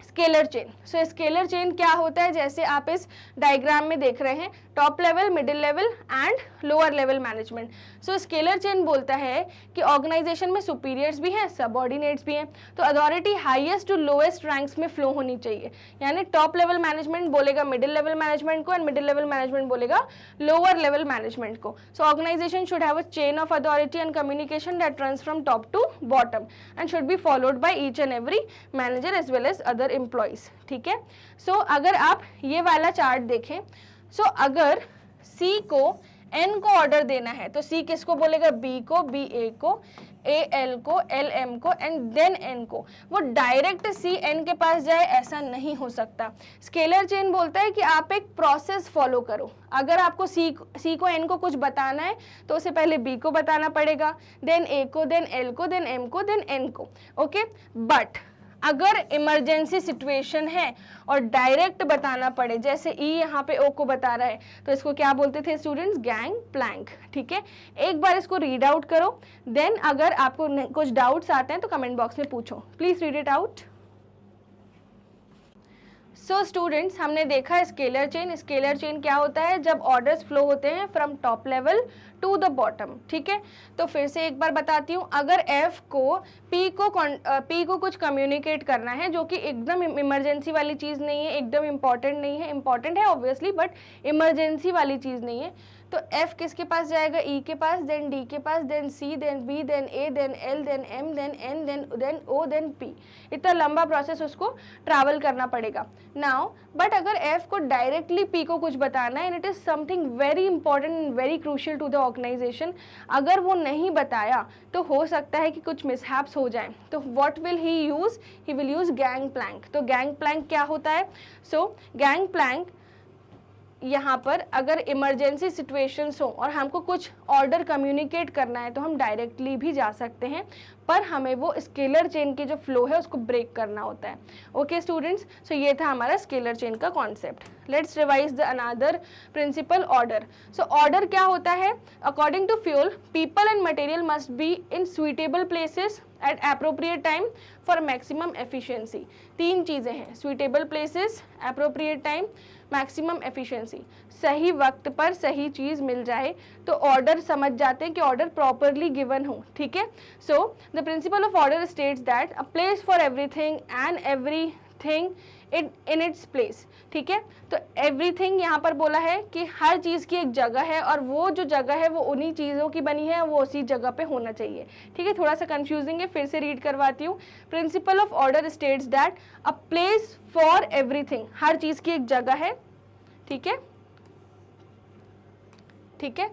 Speaker 1: scalar chain. So scalar chain क्या होता है, जैसे आप इस डायग्राम में देख रहे हैं, top level, middle level and lower level management. So scalar chain बोलता है कि ऑर्गेनाइजेशन में सुपीरियर्स भी हैं, सबऑर्डिनेट्स भी हैं, तो authority highest to lowest ranks में फ्लो होनी चाहिए। यानी टॉप लेवल मैनेजमेंट बोलेगा मिडिल लेवल मैनेजमेंट को एंड मिडिल लेवल मैनेजमेंट बोलेगा लोअर लेवल मैनेजमेंट को। So organisation should have a chain of authority and communication that runs from top to bottom and should be followed by each and every manager as well as other employees, ठीक है। सो अगर आप ये वाला chart देखें, सो अगर C को N को ऑर्डर देना है तो C किसको बोलेगा, B को, B A को, A L को, L M को एंड देन N को। वो डायरेक्ट C N के पास जाए ऐसा नहीं हो सकता। स्केलर चेन बोलता है कि आप एक प्रोसेस फॉलो करो। अगर आपको C को N को कुछ बताना है तो उसे पहले B को बताना पड़ेगा, देन A को, देन L को, देन M को, देन N को, ओके। बट अगर इमरजेंसी सिचुएशन है और डायरेक्ट बताना पड़े, जैसे ई यहाँ पे ओ को बता रहा है, तो इसको क्या बोलते थे स्टूडेंट्स? Gang Planck. ठीक है, एक बार इसको रीड आउट करो, देन अगर आपको कुछ डाउट्स आते हैं तो कमेंट बॉक्स में पूछो। Please read it out. So students, हमने देखा स्केलर चेन। स्केलर चेन क्या होता है? जब ऑर्डर्स फ्लो होते हैं from top level to the bottom. ठीक है, तो फिर से एक बार बताती हूँ, अगर F को P को कुछ कम्युनिकेट करना है जो कि एकदम इमरजेंसी वाली चीज़ नहीं है, एकदम इम्पॉर्टेंट नहीं है, इम्पॉर्टेंट है ऑब्वियसली बट इमरजेंसी वाली चीज़ नहीं है, तो F किसके पास जाएगा? E के पास, देन D के पास, then C, then B, then A, then L, then M, then N, then O, then P। इतना लंबा प्रोसेस उसको ट्रैवल करना पड़ेगा। नाउ बट अगर F को डायरेक्टली P को कुछ बताना है and it is something very important and very crucial to the organisation, अगर वो नहीं बताया तो हो सकता है कि कुछ मिसहैप्स हो जाए। तो what will he use? He will use gang plank. तो गैंग प्लैंक क्या होता है? सो गैंग प्लैंक, यहाँ पर अगर इमरजेंसी सिचुएशंस हो और हमको कुछ ऑर्डर कम्युनिकेट करना है तो हम डायरेक्टली भी जा सकते हैं, पर हमें वो स्केलर चेन की जो फ्लो है उसको ब्रेक करना होता है। ओके स्टूडेंट्स, सो ये था हमारा स्केलर चेन का concept. Let's revise the another principle, order. So order क्या होता है? According to Fayol, people and material must be in suitable places at appropriate time for maximum efficiency. तीन चीज़ें हैं, suitable places, appropriate time, maximum efficiency. सही वक्त पर सही चीज़ मिल जाए तो ऑर्डर समझ जाते हैं कि ऑर्डर प्रॉपरली गिवन हो। ठीक है, so the principal of order states that a place for everything and everything in its place. ठीक है, तो एवरीथिंग यहाँ पर बोला है कि हर चीज़ की एक जगह है और वो जो जगह है वो उन्हीं चीज़ों की बनी है, वो उसी जगह पे होना चाहिए। ठीक है, थोड़ा सा कंफ्यूजिंग है, फिर से रीड करवाती हूँ। Principle of order states that a place for everything, हर चीज़ की एक जगह है। ठीक है, ठीक है,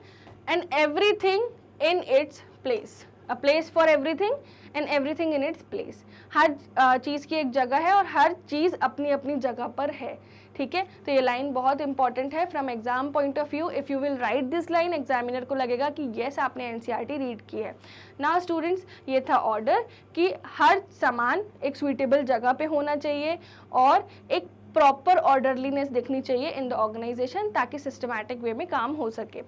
Speaker 1: and everything in its place, a place for everything and everything in its place. हर चीज़ की एक जगह है और हर चीज़ अपनी अपनी जगह पर है। ठीक है, तो ये लाइन बहुत इंपॉर्टेंट है from exam point of view. If you will write this line, examiner को लगेगा कि येस आपने एनसीईआरटी रीड की है। नाउ स्टूडेंट्स, ये था ऑर्डर कि हर सामान एक सुइटेबल जगह पे होना चाहिए और एक प्रॉपर ऑर्डरलीनेस दिखनी चाहिए इन द ऑर्गेनाइजेशन, ताकि सिस्टमैटिक वे में काम हो सके।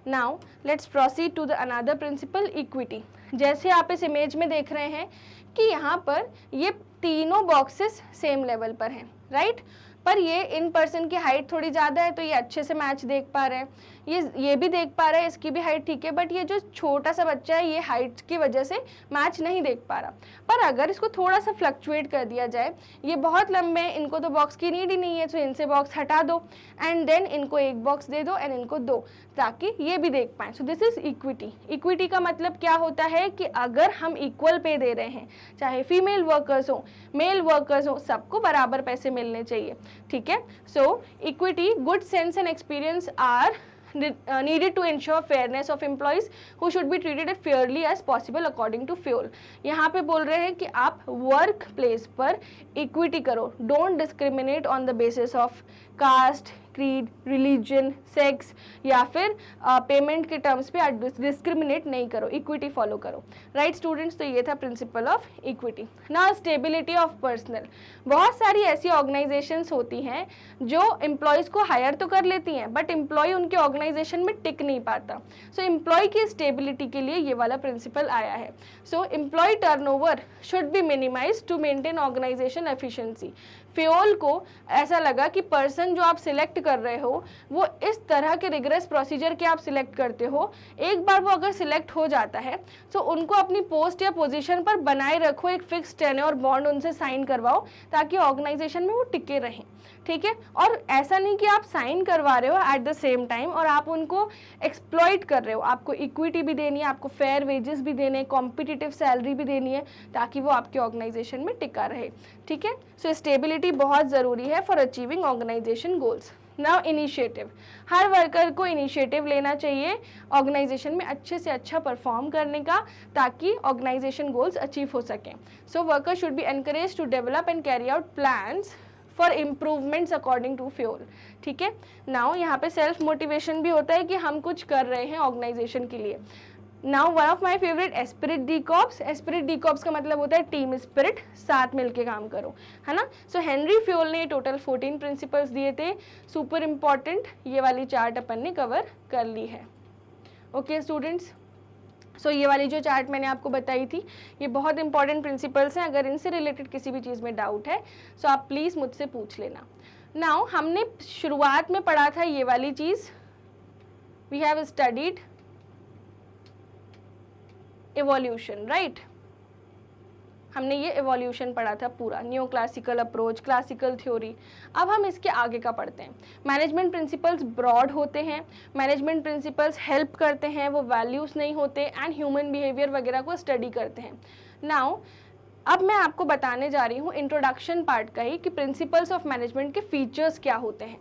Speaker 1: Now let's proceed to the another principle, equity. जैसे आप इस इमेज में देख रहे हैं कि यहाँ पर ये तीनों बॉक्सेस सेम लेवल पर हैं, राइट? पर ये इन पर्सन की हाइट थोड़ी ज़्यादा है तो ये अच्छे से मैच देख पा रहे हैं, ये भी देख पा रहा है, इसकी भी हाइट ठीक है, बट ये जो छोटा सा बच्चा है ये हाइट की वजह से मैच नहीं देख पा रहा। पर अगर इसको थोड़ा सा फ्लक्चुएट कर दिया जाए, ये बहुत लंबे हैं, इनको तो बॉक्स की नीड ही नहीं है, तो इनसे बॉक्स हटा दो एंड देन इनको एक बॉक्स दे दो एंड इनको दो, ताकि ये भी देख पाएँ। सो दिस इज इक्विटी। इक्विटी का मतलब क्या होता है कि अगर हम इक्वल पे दे रहे हैं, चाहे फीमेल वर्कर्स हो मेल वर्कर्स हो, सबको बराबर पैसे मिलने चाहिए। ठीक है, so equity, good sense and experience are needed to ensure fairness of employees who should be treated as fairly as possible according to fuel। यहाँ पे बोल रहे हैं कि आप वर्क प्लेस पर इक्विटी करो, don't discriminate on the basis of caste, creed, religion, sex या फिर पेमेंट के टर्म्स पे डिस्क्रिमिनेट नहीं करो, इक्विटी फॉलो करो। राइट स्टूडेंट्स, तो ये था प्रिंसिपल ऑफ इक्विटी। ना स्टेबिलिटी ऑफ पर्सनल, बहुत सारी ऐसी ऑर्गेनाइजेशंस होती हैं जो एम्प्लॉयज़ को हायर तो कर लेती हैं बट एम्प्लॉय उनके ऑर्गेनाइजेशन में टिक नहीं पाता। सो एम्प्लॉय की स्टेबिलिटी के लिए ये वाला प्रिंसिपल आया है। So employee turnover should be minimise to maintain organisation efficiency. Fayol को ऐसा लगा कि पर्सन जो आप सिलेक्ट कर रहे हो वो इस तरह के रिगरस प्रोसीजर के आप सिलेक्ट करते हो, एक बार वो अगर सिलेक्ट हो जाता है तो उनको अपनी पोस्ट या पोजीशन पर बनाए रखो, एक फिक्स टेन्योर बॉन्ड उनसे साइन करवाओ ताकि ऑर्गेनाइजेशन में वो टिके रहें। ठीक है, और ऐसा नहीं कि आप साइन करवा रहे हो एट द सेम टाइम और आप उनको एक्सप्लॉइट कर रहे हो। आपको इक्विटी भी देनी है, आपको फेयर वेजेस भी देने हैं, कॉम्पिटिटिव सैलरी भी देनी है ताकि वो आपके ऑर्गेनाइजेशन में टिका रहे। ठीक है, सो स्टेबिलिटी बहुत ज़रूरी है for achieving organisation goals. Now initiative, हर वर्कर को इनिशिएटिव लेना चाहिए ऑर्गेनाइजेशन में अच्छे से अच्छा परफॉर्म करने का, ताकि ऑर्गेनाइजेशन गोल्स अचीव हो सकें। So worker should be encourage to develop and carry out plans for improvements according to Fayol. ठीक है, नाउ यहाँ पे सेल्फ मोटिवेशन भी होता है कि हम कुछ कर रहे हैं ऑर्गेनाइजेशन के लिए। Now one of my favourite Spirit D corps. Spirit D corps का मतलब होता है टीम स्पिरिट, साथ मिलके काम करो, है ना। सो हेनरी फ्योल ने टोटल 14 प्रिंसिपल्स दिए थे, सुपर इम्पॉर्टेंट। ये वाली चार्ट अपन ने कवर कर ली है। ओके स्टूडेंट्स, सो ये वाली जो चार्ट मैंने आपको बताई थी, ये बहुत इंपॉर्टेंट प्रिंसिपल्स हैं। अगर इनसे रिलेटेड किसी भी चीज़ में डाउट है सो आप प्लीज़ मुझसे पूछ लेना। नाउ हमने शुरुआत में पढ़ा था ये वाली चीज़, we have studied evolution, right. हमने ये इवोल्यूशन पढ़ा था पूरा, new classical approach, classical theory. अब हम इसके आगे का पढ़ते हैं। मैनेजमेंट प्रिंसिपल्स ब्रॉड होते हैं, मैनेजमेंट प्रिंसिपल्स हेल्प करते हैं, वो वैल्यूज़ नहीं होते, एंड ह्यूमन बिहेवियर वगैरह को स्टडी करते हैं। नाउ अब मैं आपको बताने जा रही हूँ इंट्रोडक्शन पार्ट का ही कि प्रिंसिपल्स ऑफ मैनेजमेंट के फीचर्स क्या होते हैं।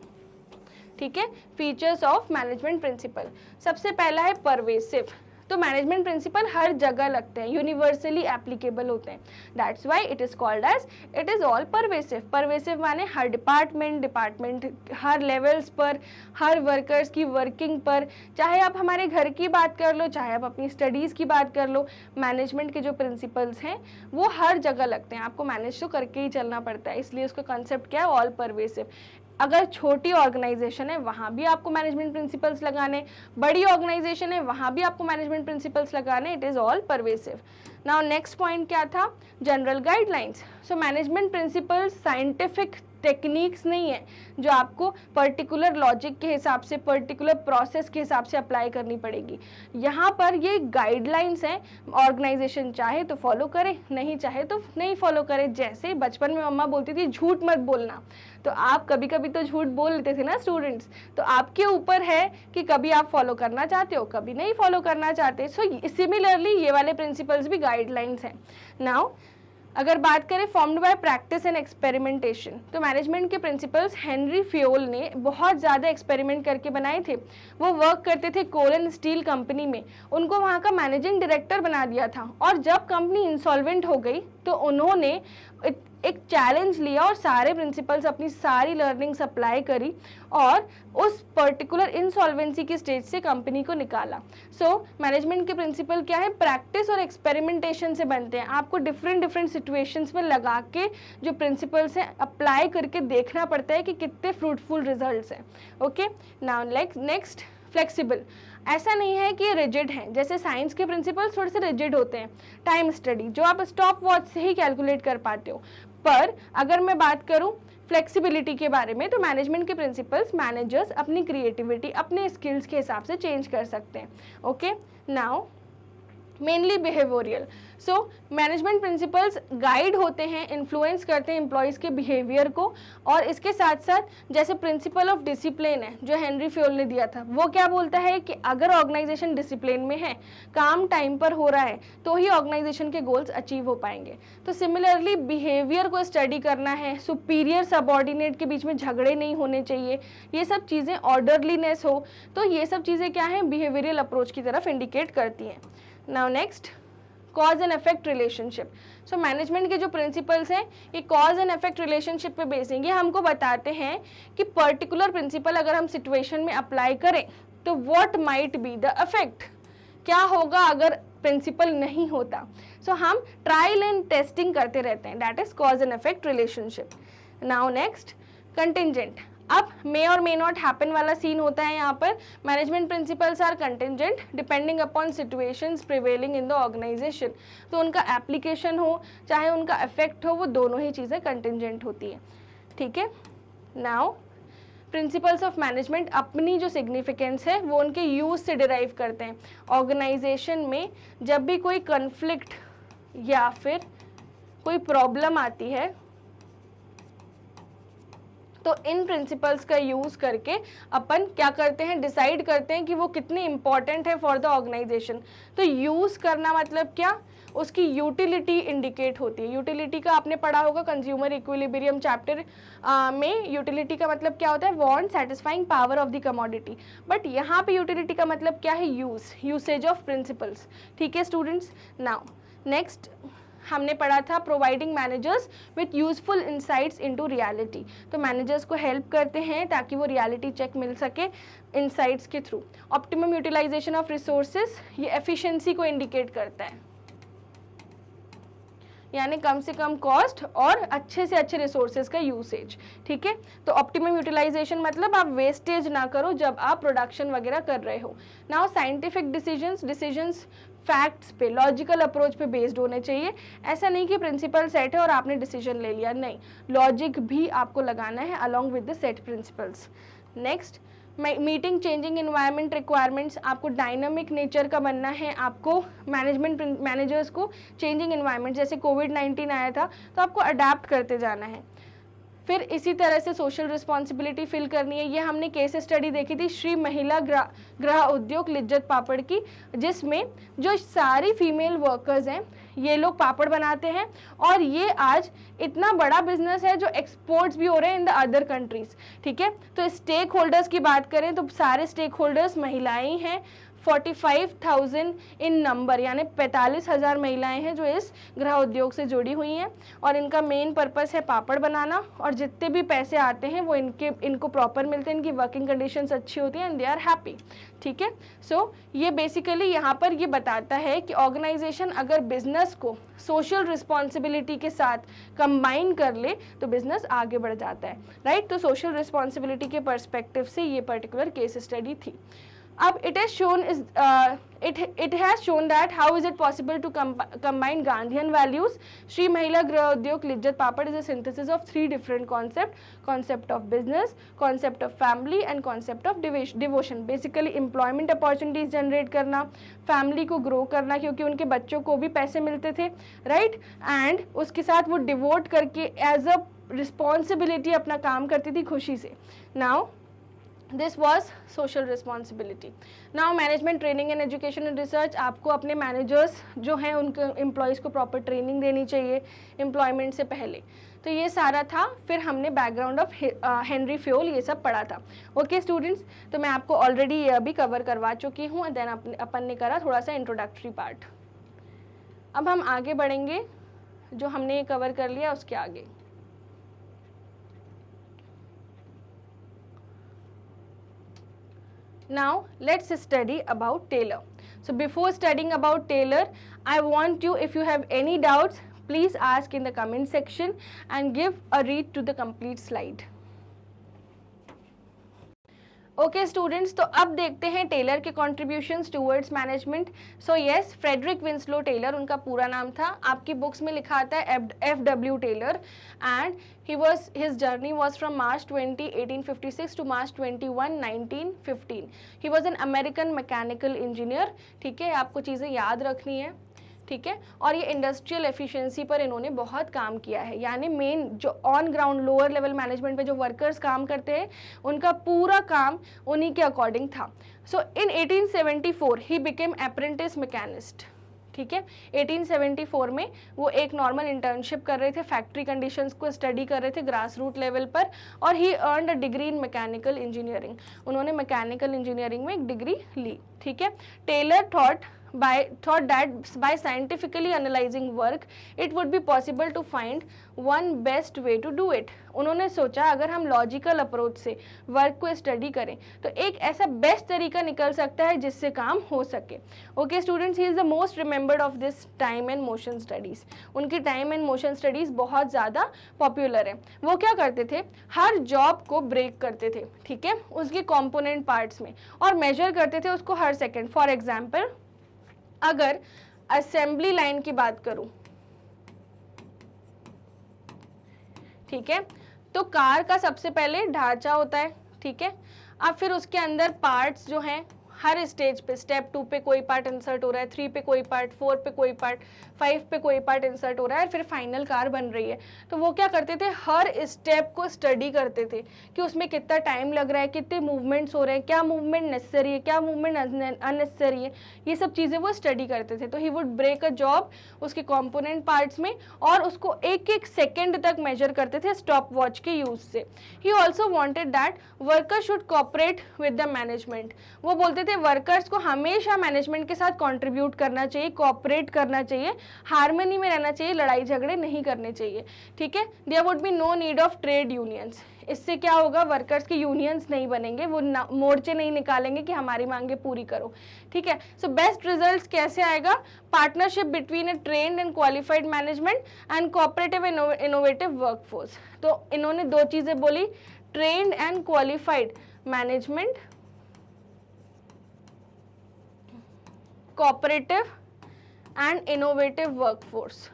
Speaker 1: ठीक है, फीचर्स ऑफ मैनेजमेंट प्रिंसिपल। सबसे पहला है परवेसिव। तो मैनेजमेंट प्रिंसिपल हर जगह लगते हैं, यूनिवर्सली एप्लीकेबल होते हैं, that's why it is called as it is all pervasive. Pervasive माने हर डिपार्टमेंट हर लेवल्स पर, हर वर्कर्स की वर्किंग पर, चाहे आप हमारे घर की बात कर लो, चाहे आप अपनी स्टडीज़ की बात कर लो, मैनेजमेंट के जो प्रिंसिपल्स हैं वो हर जगह लगते हैं। आपको मैनेज तो करके ही चलना पड़ता है, इसलिए उसका कंसेप्ट क्या है, ऑल परवेसिव। अगर छोटी ऑर्गेनाइजेशन है वहाँ भी आपको मैनेजमेंट प्रिंसिपल्स लगाने, बड़ी ऑर्गेनाइजेशन है वहाँ भी आपको मैनेजमेंट प्रिंसिपल्स लगाने, it is all pervasive. Now next point क्या था, general guidelines. So management principles scientific techniques नहीं है जो आपको पर्टिकुलर लॉजिक के हिसाब से, पर्टिकुलर प्रोसेस के हिसाब से अप्लाई करनी पड़ेगी। यहाँ पर ये गाइडलाइंस हैं, ऑर्गेनाइजेशन चाहे तो फॉलो करे, नहीं चाहे तो नहीं फॉलो करे। जैसे बचपन में मम्मा बोलती थी झूठ मत बोलना, तो आप कभी कभी तो झूठ बोल लेते थे ना स्टूडेंट्स, तो आपके ऊपर है कि कभी आप फॉलो करना चाहते हो, कभी नहीं फॉलो करना चाहते। सो सिमिलरली ये वाले प्रिंसिपल्स भी गाइडलाइंस हैं। नाउ अगर बात करें formed by practice and experimentation, तो मैनेजमेंट के प्रिंसिपल्स हेनरी फ्योल ने बहुत ज़्यादा एक्सपेरिमेंट करके बनाए थे। वो वर्क करते थे कोल एंड स्टील कंपनी में, उनको वहाँ का मैनेजिंग डायरेक्टर बना दिया था। और जब कंपनी इंसॉल्वेंट हो गई तो उन्होंने एक चैलेंज लिया और सारे प्रिंसिपल्स, अपनी सारी लर्निंग्स अप्लाई करी और उस पर्टिकुलर इंसॉल्वेंसी की स्टेज से कंपनी को निकाला। सो मैनेजमेंट के प्रिंसिपल क्या है, प्रैक्टिस और एक्सपेरिमेंटेशन से बनते हैं। आपको डिफरेंट सिचुएशंस में लगा के जो प्रिंसिपल्स हैं अप्लाई करके देखना पड़ता है कि कितने फ्रूटफुल रिजल्ट्स हैं। Okay, now next flexible. ऐसा नहीं है कि ये रिजिड हैं, जैसे साइंस के प्रिंसिपल्स थोड़े से रिजिड होते हैं। टाइम स्टडी जो आप स्टॉप वॉच से ही कैलकुलेट कर पाते हो, पर अगर मैं बात करूं फ्लेक्सिबिलिटी के बारे में, तो मैनेजमेंट के प्रिंसिपल्स मैनेजर्स अपनी क्रिएटिविटी, अपने स्किल्स के हिसाब से चेंज कर सकते हैं। Okay, now mainly behavioural. So management principles guide होते हैं, इन्फ्लुएंस करते हैं एम्प्लॉयज़ के बिहेवियर को। और इसके साथ साथ जैसे प्रिंसिपल ऑफ डिसिप्लिन है जो हेनरी फ्योल ने दिया था, वो क्या बोलता है कि अगर ऑर्गेनाइजेशन डिसिप्लिन में है, काम टाइम पर हो रहा है, तो ही ऑर्गेनाइजेशन के गोल्स अचीव हो पाएंगे। तो सिमिलरली बिहेवियर को स्टडी करना है, सुपीरियर सबऑर्डिनेट के बीच में झगड़े नहीं होने चाहिए, ये सब चीज़ें, ऑर्डरलीनेस हो, तो ये सब चीज़ें क्या हैं, बिहेवियरल अप्रोच की तरफ इंडिकेट करती हैं। Now next, cause and effect relationship. So management के जो प्रिंसिपल्स हैं ये कॉज एंड इफेक्ट रिलेशनशिप पे बेस्ड हैं। ये हमको बताते हैं कि पर्टिकुलर प्रिंसिपल अगर हम सिचुएशन में अप्लाई करें तो what might be the effect, क्या होगा अगर प्रिंसिपल नहीं होता। सो हम ट्रायल एंड टेस्टिंग करते रहते हैं, that is cause and effect relationship. Now next, contingent. अब मे और मे नॉट हैपन वाला सीन होता है यहाँ पर। Management principles are contingent depending upon situations prevailing in the organisation. तो उनका एप्लीकेशन हो चाहे उनका इफेक्ट हो, वो दोनों ही चीज़ें कंटिंजेंट होती है। ठीक है, नाउ प्रिंसिपल्स ऑफ मैनेजमेंट अपनी जो सिग्निफिकेंस है वो उनके यूज से डिराइव करते हैं। ऑर्गेनाइजेशन में जब भी कोई कन्फ्लिक्ट या फिर कोई प्रॉब्लम आती है तो इन प्रिंसिपल्स का यूज़ करके अपन क्या करते हैं, डिसाइड करते हैं कि वो कितने इंपॉर्टेंट है फॉर द ऑर्गेनाइजेशन। तो यूज़ करना मतलब क्या, उसकी यूटिलिटी इंडिकेट होती है। यूटिलिटी का आपने पढ़ा होगा कंज्यूमर इक्विलिब्रियम चैप्टर में। यूटिलिटी का मतलब क्या होता है, want satisfying power of the commodity. But यहाँ पे यूटिलिटी का मतलब क्या है, यूसेज ऑफ प्रिंसिपल्स। ठीक है स्टूडेंट्स, नाउ नेक्स्ट हमने पढ़ा था providing managers with useful insights into reality, तो मैनेजर्स को हेल्प करते हैं ताकि वो रियलिटी चेक मिल सके इंसाइट्स के through. Optimum utilisation of resources, ये एफिशिएंसी को इंडिकेट करता है, यानी कम से कम कॉस्ट और अच्छे से अच्छे रिसोर्सेज का यूसेज, ठीक है। तो ऑप्टिमम यूटिलाइजेशन मतलब आप वेस्टेज ना करो जब आप प्रोडक्शन वगैरह कर रहे हो। नाउ साइंटिफिक डिसीजंस फैक्ट्स पे, लॉजिकल अप्रोच पे बेस्ड होने चाहिए। ऐसा नहीं कि प्रिंसिपल सेट है और आपने डिसीजन ले लिया, नहीं, लॉजिक भी आपको लगाना है along with the set principles. Next, meeting changing environment requirements, आपको डायनामिक नेचर का बनना है, आपको मैनेजर्स को चेंजिंग इन्वायरमेंट, जैसे कोविड-19 आया था तो आपको अडेप्ट करते जाना है। फिर इसी तरह से सोशल रिस्पॉन्सिबिलिटी फिल करनी है। ये हमने केस स्टडी देखी थी श्री महिला गृह उद्योग लिज्जत पापड़ की, जिसमें जो सारी फीमेल वर्कर्स हैं ये लोग पापड़ बनाते हैं और ये आज इतना बड़ा बिजनेस है जो एक्सपोर्ट्स भी हो रहे हैं इन द अदर कंट्रीज, ठीक है। तो स्टेक होल्डर्स की बात करें तो सारे स्टेक होल्डर्स महिलाएं हैं, 45,000 इन नंबर, यानी 45,000 महिलाएं हैं जो इस गृह उद्योग से जुड़ी हुई हैं और इनका मेन पर्पस है पापड़ बनाना, और जितने भी पैसे आते हैं वो इनको प्रॉपर मिलते हैं, इनकी वर्किंग कंडीशंस अच्छी होती हैं एंड दे आर हैप्पी, ठीक है। सो ये बेसिकली यहाँ पर ये बताता है कि ऑर्गेनाइजेशन अगर बिजनेस को सोशल रिस्पॉन्सिबिलिटी के साथ कंबाइन कर ले तो बिजनेस आगे बढ़ जाता है, राइट। तो सोशल रिस्पॉन्सिबिलिटी के पर्सपेक्टिव से ये पर्टिकुलर केस स्टडी थी। अब it has shown that how is it possible to combine Gandhian values. Shri Mahila Grah Udyog Lijjat Papad is a synthesis of 3 different concept of business, concept of family and concept of devotion. Basically employment opportunities generate करना, family को grow करना क्योंकि उनके बच्चों को भी पैसे मिलते थे, right, and उसके साथ वो devote करके as a responsibility अपना काम करती थी खुशी से। Now this was social responsibility. Now management training and education and research, आपको अपने मैनेजर्स जो हैं उनके एम्प्लॉयज़ को प्रॉपर ट्रेनिंग देनी चाहिए एम्प्लॉयमेंट से पहले। तो ये सारा था। फिर हमने बैकग्राउंड ऑफ हेनरी फ्योल ये सब पढ़ा था। ओके स्टूडेंट्स, तो मैं आपको ऑलरेडी ये अभी कवर करवा चुकी हूँ, देन अपन ने करा थोड़ा सा इंट्रोडक्टरी पार्ट। अब हम आगे बढ़ेंगे, जो हमने ये कवर कर लिया उसके आगे। Now let's study about Taylor. So before studying about Taylor, I want you, if you have any doubts, please ask in the comment section and give a read to the complete slide. Okay students, तो अब देखते हैं Taylor के contributions towards management. So yes, Frederick Winslow Taylor उनका पूरा नाम था। आपकी बुक्स में लिखा आता है F.W. Taylor, and his journey was from March 20, 1856 to March 21, 1915. He was an American mechanical engineer. ठीक है, आपको चीज़ें याद रखनी है, ठीक है। और ये इंडस्ट्रियल एफिशिएंसी पर इन्होंने बहुत काम किया है, यानी मेन जो on ground lower level management में जो वर्कर्स काम करते हैं उनका पूरा काम उन्हीं के अकॉर्डिंग था। सो इन 1874 ही बिकेम अप्रेंटिस मैकेनिस्ट, ठीक है। 1874 में वो एक नॉर्मल इंटर्नशिप कर रहे थे, फैक्ट्री कंडीशंस को स्टडी कर रहे थे ग्रास रूट लेवल पर, और he earned a degree in mechanical engineering. उन्होंने मैकेनिकल इंजीनियरिंग में एक डिग्री ली, ठीक है। Taylor thought that by scientifically analyzing work it would be possible to find one best way to do it. उन्होंने सोचा अगर हम लॉजिकल अप्रोच से वर्क को स्टडी करें तो एक ऐसा बेस्ट तरीका निकल सकता है जिससे काम हो सके। Okay students, he is the most remembered of this time and motion studies. उनकी टाइम एंड मोशन स्टडीज़ बहुत ज़्यादा पॉपुलर है। वो क्या करते थे, हर जॉब को ब्रेक करते थे, ठीक है, उसके कॉम्पोनेंट पार्ट्स में, और मेजर करते थे उसको हर सेकेंड। फॉर एग्जाम्पल, अगर असेंबली लाइन की बात करूं, ठीक है, तो कार का सबसे पहले ढांचा होता है, ठीक है। अब फिर उसके अंदर पार्ट्स जो हैं हर स्टेज पे, स्टेप 2 पे कोई पार्ट इंसर्ट हो रहा है, 3 पे कोई पार्ट, 4 पे कोई पार्ट, 5 पे कोई पार्ट इंसर्ट हो रहा है, फिर फाइनल कार बन रही है। तो वो क्या करते थे, हर स्टेप को स्टडी करते थे कि उसमें कितना टाइम लग रहा है, कितने मूवमेंट्स हो रहे हैं, क्या मूवमेंट नेसेसरी है, क्या मूवमेंट अननेसेसरी है, ये सब चीज़ें वो स्टडी करते थे। तो he would break a job उसके कॉम्पोनेंट पार्ट्स में, और उसको एक एक सेकेंड तक मेजर करते थे स्टॉप वॉच के यूज से। He also wanted that worker should cooperate with the management. वो बोलते थे थे वर्कर्स को हमेशा मैनेजमेंट के साथ कंट्रीब्यूट करना चाहिए, कोऑपरेट करना चाहिए, हार्मनी में रहना चाहिए, लड़ाई झगड़े नहीं करने चाहिए, ठीक है। There would be no need of trade unions. इससे क्या होगा, वर्कर्स के यूनियंस नहीं बनेंगे, वो मोर्चे नहीं निकालेंगे कि हमारी मांगे पूरी करो, ठीक है। सो बेस्ट रिजल्ट्स कैसे आएगा, partnership between a trained and qualified management and cooperative innovative workforce. तो इन्होंने दो चीजें बोली, trained and qualified management, cooperative and innovative workforce.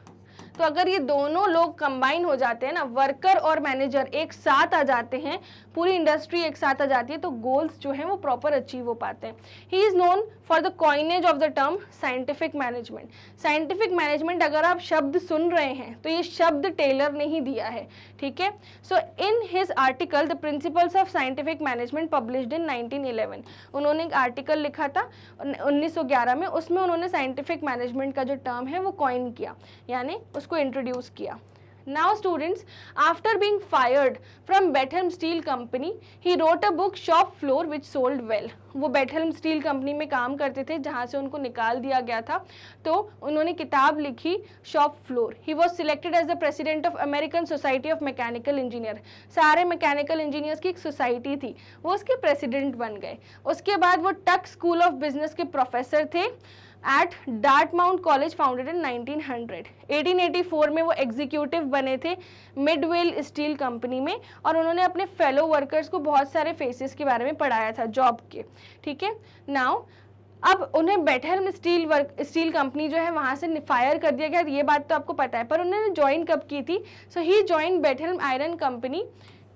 Speaker 1: तो अगर ये दोनों लोग कंबाइन हो जाते हैं ना, वर्कर और मैनेजर एक साथ आ जाते हैं, पूरी इंडस्ट्री एक साथ आ जाती है, तो गोल्स जो हैं वो प्रॉपर अचीव हो पाते हैं। He is known for the coinage of the term scientific management. Scientific management अगर आप शब्द सुन रहे हैं तो ये शब्द टेलर ने ही दिया है, ठीक है। So in his article the principles of scientific management published in 1911, उन्होंने एक आर्टिकल लिखा था 1911 में, उसमें उन्होंने साइंटिफिक मैनेजमेंट का जो टर्म है वो कॉइन किया, यानी उसको इंट्रोड्यूस किया। Now students, after being fired from Bethlehem Steel Company, he wrote a book Shop Floor which sold well. वो बेथलम स्टील कंपनी में काम करते थे जहाँ से उनको निकाल दिया गया था, तो उन्होंने किताब लिखी shop floor. He was selected as the president of American society of mechanical engineer. सारे मैकेनिकल इंजीनियर्स की एक सोसाइटी थी, वो उसके प्रेसिडेंट बन गए। उसके बाद वो टक स्कूल ऑफ बिजनेस के प्रोफेसर थे at Dartmouth college, founded in 1900। 1884 में वो एग्जीक्यूटिव बने थे मिडवेल स्टील कंपनी में, और उन्होंने अपने फेलो वर्कर्स को बहुत सारे फेसेस के बारे में पढ़ाया था जॉब के, ठीक है। नाउ अब उन्हें बेथलम स्टील कंपनी जो है वहाँ से फायर कर दिया गया, ये बात तो आपको पता है, पर उन्होंने ज्वाइन कब की थी। So he join Bethlehem Iron company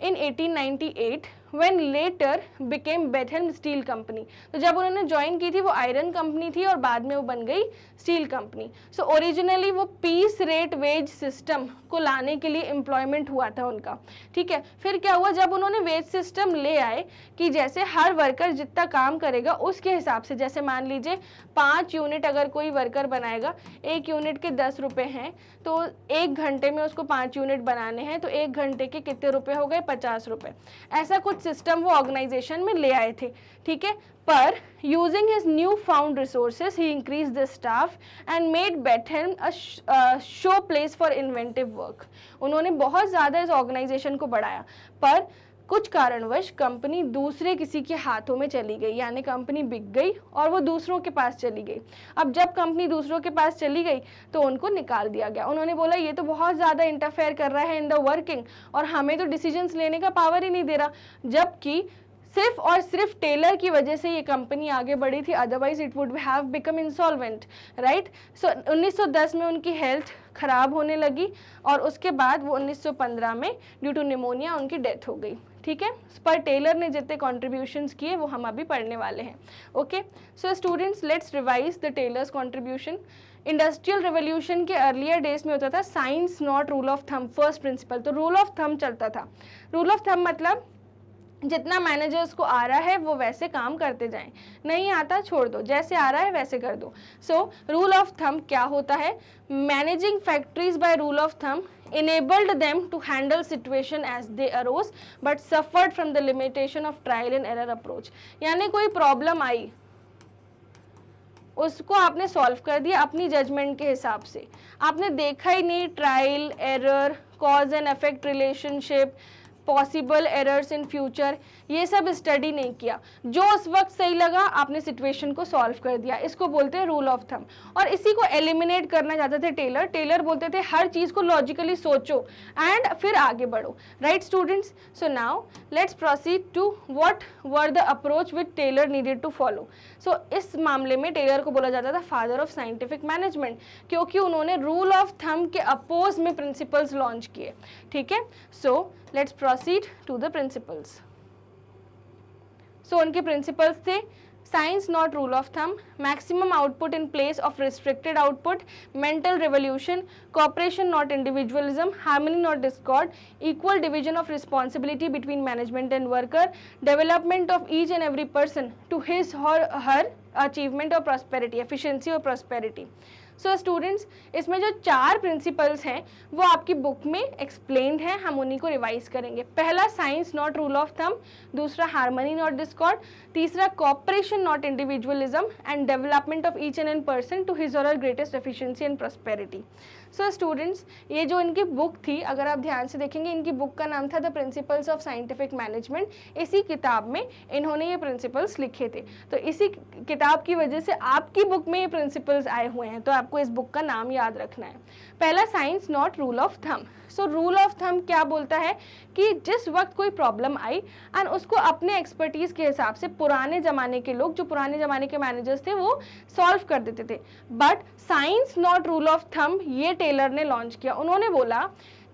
Speaker 1: in 1898 when later became Bethlehem Steel Company। तो जब उन्होंने ज्वाइन की थी वो आयरन कंपनी थी और बाद में वो बन गई स्टील कंपनी। सो ओरिजिनली वो पीस रेट वेज सिस्टम को लाने के लिए एम्प्लॉयमेंट हुआ था उनका, ठीक है। फिर क्या हुआ, जब उन्होंने वेज सिस्टम ले आए कि जैसे हर वर्कर जितना काम करेगा उसके हिसाब से, जैसे मान लीजिए 5 यूनिट अगर कोई वर्कर बनाएगा, 1 यूनिट के 10 रुपये हैं, तो 1 घंटे में उसको 5 यूनिट बनाने हैं, तो 1 घंटे के कितने रुपए हो गए, 50 रुपये। ऐसा कुछ सिस्टम वो ऑर्गेनाइजेशन में ले आए थे, ठीक है। पर using his new found resources he increase the staff and made Bethlehem a show place for inventive work. उन्होंने बहुत ज़्यादा इस ऑर्गेनाइजेशन को बढ़ाया, पर कुछ कारणवश कंपनी दूसरे किसी के हाथों में चली गई, यानी कंपनी बिक गई और वो दूसरों के पास चली गई। अब जब कंपनी दूसरों के पास चली गई तो उनको निकाल दिया गया। उन्होंने बोला ये तो बहुत ज़्यादा इंटरफेयर कर रहा है इन द वर्किंग, और हमें तो डिसीजंस लेने का पावर ही नहीं दे रहा, जबकि सिर्फ और सिर्फ टेलर की वजह से ये कंपनी आगे बढ़ी थी, otherwise it would have become insolvent, right. So 1910 में उनकी हेल्थ खराब होने लगी और उसके बाद वो 1915 में ड्यू टू निमोनिया उनकी डेथ हो गई, ठीक है। पर टेलर ने जितने कॉन्ट्रीब्यूशंस किए वो हम अभी पढ़ने वाले हैं, okay. So students, let's revise the Taylor's contribution. Industrial revolution के अर्लियर डेज में होता था science not rule of thumb, first principle, तो रूल ऑफ थंब चलता था। रूल ऑफ थंब मतलब जितना मैनेजर्स को आ रहा है वो वैसे काम करते जाएं, नहीं आता छोड़ दो, जैसे आ रहा है वैसे कर दो। सो रूल ऑफ थंब क्या होता है, managing factories by rule of thumb enabled them to handle situation as they arose but suffered from the limitation of trial and error approach। यानी कोई प्रॉब्लम आई उसको आपने सॉल्व कर दिया अपनी जजमेंट के हिसाब से, आपने देखा ही नहीं trial error, cause and effect relationship, possible errors in future, ये सब स्टडी नहीं किया, जो उस वक्त सही लगा आपने सिचुएशन को सॉल्व कर दिया, इसको बोलते हैं रूल ऑफ थंब। और इसी को एलिमिनेट करना चाहते थे टेलर। टेलर बोलते थे हर चीज़ को लॉजिकली सोचो एंड फिर आगे बढ़ो, right students. So now let's proceed to what were the approach which Taylor needed to follow. So इस मामले में टेलर को बोला जाता था फादर ऑफ साइंटिफिक मैनेजमेंट, क्योंकि उन्होंने रूल ऑफ थंब के अपोज में प्रिंसिपल्स लॉन्च किए, ठीक है। सो let's proceed to the principles। so उनके principles थे science not rule of thumb, maximum output in place of restricted output, mental revolution, cooperation not individualism, harmony not discord, equal division of responsibility between management and worker, development of each and every person to his or her achievement of prosperity, efficiency or prosperity। So students, इसमें जो 4 principles हैं वो आपकी book में explained है, हम उन्हीं को रिवाइज करेंगे। पहला science not rule of thumb, दूसरा हार्मनी नॉट डिस्कॉर्ड, तीसरा cooperation not individualism and development of each and an person to his or her greatest efficiency and prosperity. So students, ये जो इनकी बुक थी, अगर आप ध्यान से देखेंगे, इनकी बुक का नाम था the principles of scientific management. इसी किताब में इन्होंने ये प्रिंसिपल्स लिखे थे, तो इसी किताब की वजह से आपकी बुक में ये प्रिंसिपल्स आए हुए हैं, तो आपको इस बुक का नाम याद रखना है। पहला science not rule of thumb. So rule of thumb क्या बोलता है कि जिस वक्त कोई प्रॉब्लम आई एंड उसको अपने एक्सपर्टीज के हिसाब से पुराने ज़माने के लोग, जो पुराने ज़माने के मैनेजर्स थे, वो सॉल्व कर देते थे। But science not rule of thumb ये टेलर ने लॉन्च किया। उन्होंने बोला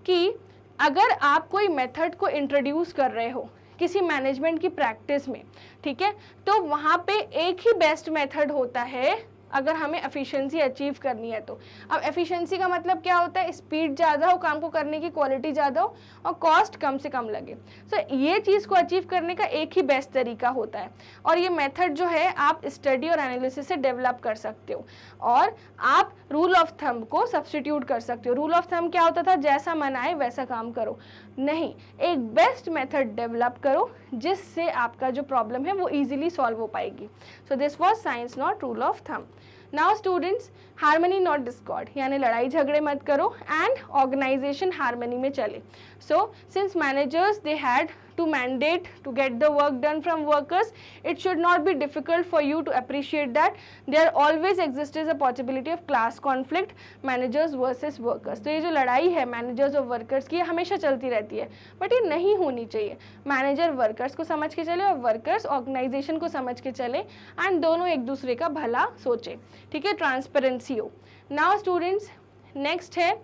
Speaker 1: कि अगर आप कोई मेथड को इंट्रोड्यूस कर रहे हो किसी मैनेजमेंट की प्रैक्टिस में, ठीक है, तो वहाँ पे एक ही बेस्ट मेथड होता है अगर हमें एफिशिएंसी अचीव करनी है तो। अब एफिशिएंसी का मतलब क्या होता है? स्पीड ज़्यादा हो काम को करने की, क्वालिटी ज़्यादा हो और कॉस्ट कम से कम लगे। सो ये चीज़ को अचीव करने का एक ही बेस्ट तरीका होता है, और ये मेथड जो है आप स्टडी और एनालिसिस से डेवलप कर सकते हो, और आप रूल ऑफ थंब को सब्सटीट्यूट कर सकते हो। रूल ऑफ थंब क्या होता था? जैसा मन आए वैसा काम करो, नहीं, एक बेस्ट मेथड डेवलप करो जिससे आपका जो प्रॉब्लम है वो इजीली सॉल्व हो पाएगी। सो this was science not rule of thumb. Now students, harmony not Discord, यानी लड़ाई झगड़े मत करो एंड ऑर्गेनाइजेशन हार्मनी में चले। So since managers they had to mandate to get the work done from workers, it should not be difficult for you to appreciate that there always exists a possibility of class conflict, managers versus workers। तो ये जो लड़ाई है managers और workers की, हमेशा चलती रहती है, बट ये नहीं होनी चाहिए। मैनेजर वर्कर्स को समझ के चले और वर्कर्स ऑर्गेनाइजेशन को समझ के चले, एंड दोनों एक दूसरे का भला सोचे, ठीक है, ट्रांसपेरेंसी हो। नाउ स्टूडेंट्स, नेक्स्ट है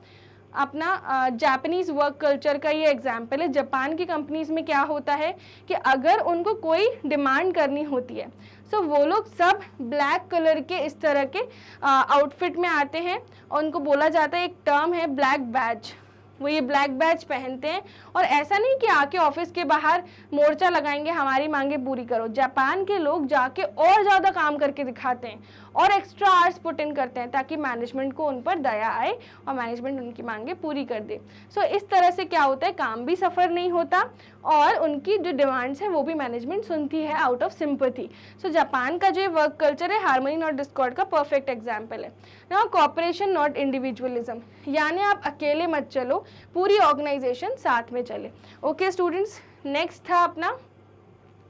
Speaker 1: अपना जापानीज़ वर्क कल्चर का ये एग्जाम्पल है। जापान की कंपनीज में क्या होता है कि अगर उनको कोई डिमांड करनी होती है, सो वो लोग सब ब्लैक कलर के इस तरह के आउटफिट में आते हैं, और उनको बोला जाता है, एक टर्म है ब्लैक बैज, वो ये ब्लैक बैज पहनते हैं। और ऐसा नहीं कि आके ऑफिस के बाहर मोर्चा लगाएंगे हमारी मांगे पूरी करो। जापान के लोग जाके और ज़्यादा काम करके दिखाते हैं और एक्स्ट्रा आवर्स पुट इन करते हैं ताकि मैनेजमेंट को उन पर दया आए और मैनेजमेंट उनकी मांगे पूरी कर दे। सो इस तरह से क्या होता है, काम भी सफ़र नहीं होता और उनकी जो डिमांड्स है वो भी मैनेजमेंट सुनती है out of sympathy. So Japan का जो ये वर्क कल्चर है, हार्मनी नॉट डिस्कॉर्ड का परफेक्ट एग्जाम्पल है। नाउ कॉपरेशन नॉट इंडिविजुअलिज्म, यानी आप अकेले मत चलो, पूरी ऑर्गेनाइजेशन साथ में चले। ओके स्टूडेंट्स, नेक्स्ट था अपना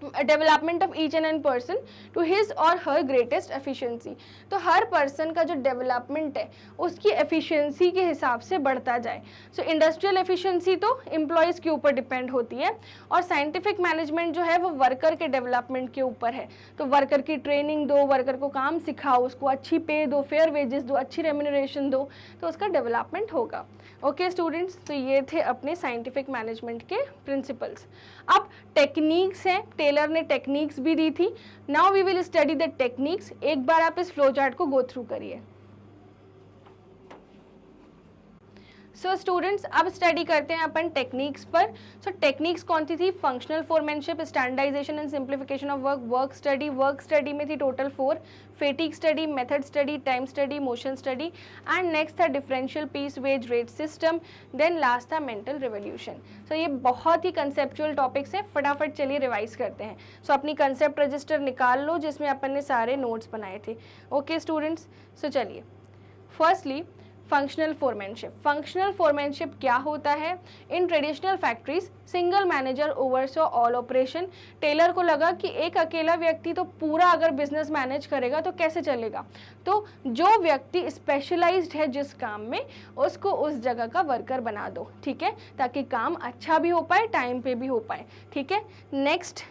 Speaker 1: development of each and an person to his or her greatest efficiency. तो हर पर्सन का जो डेवलपमेंट है उसकी एफिशिएंसी के हिसाब से बढ़ता जाए। सो इंडस्ट्रियल एफिशिएंसी तो एम्प्लॉयज़ के ऊपर डिपेंड होती है, और साइंटिफिक मैनेजमेंट जो है वो वर्कर के डेवलपमेंट के ऊपर है। तो वर्कर की ट्रेनिंग दो, वर्कर को काम सिखाओ, उसको अच्छी पे दो, फेयर वेजेस दो, अच्छी रेम्यूनरेशन दो, तो उसका डेवलपमेंट होगा। ओके स्टूडेंट्स, तो ये थे अपने साइंटिफिक मैनेजमेंट के प्रिंसिपल्स। अब टेक्निक्स हैं, टेलर ने टेक्निक्स भी दी थी। Now we will study the techniques. एक बार आप इस फ्लो चार्ट को गो थ्रू करिए। सो स्टूडेंट्स, अब स्टडी करते हैं अपन टेक्निक्स पर। सो टेक्निक्स कौन सी थी? Functional foremanship, standardization and simplification of work, work study में थी total 4, fatigue study, method study, time study, motion study, and next था differential piece wage rate system, then last था मेंटल रिवोल्यूशन। सो ये बहुत ही conceptual topics है, फटाफट चलिए revise करते हैं। सो अपनी कंसेप्ट रजिस्टर निकाल लो जिसमें अपन ने सारे नोट्स बनाए थे। ओके स्टूडेंट्स, सो चलिए, firstly functional foremanship. Functional foremanship क्या होता है? In traditional factories single manager oversaw all operation. Taylor को लगा कि एक अकेला व्यक्ति तो पूरा अगर बिजनेस मैनेज करेगा तो कैसे चलेगा, तो जो व्यक्ति स्पेशलाइज्ड है जिस काम में, उसको उस जगह का वर्कर बना दो, ठीक है, ताकि काम अच्छा भी हो पाए, टाइम पे भी हो पाए, ठीक है। Next,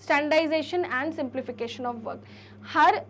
Speaker 1: standardization and simplification of work. हर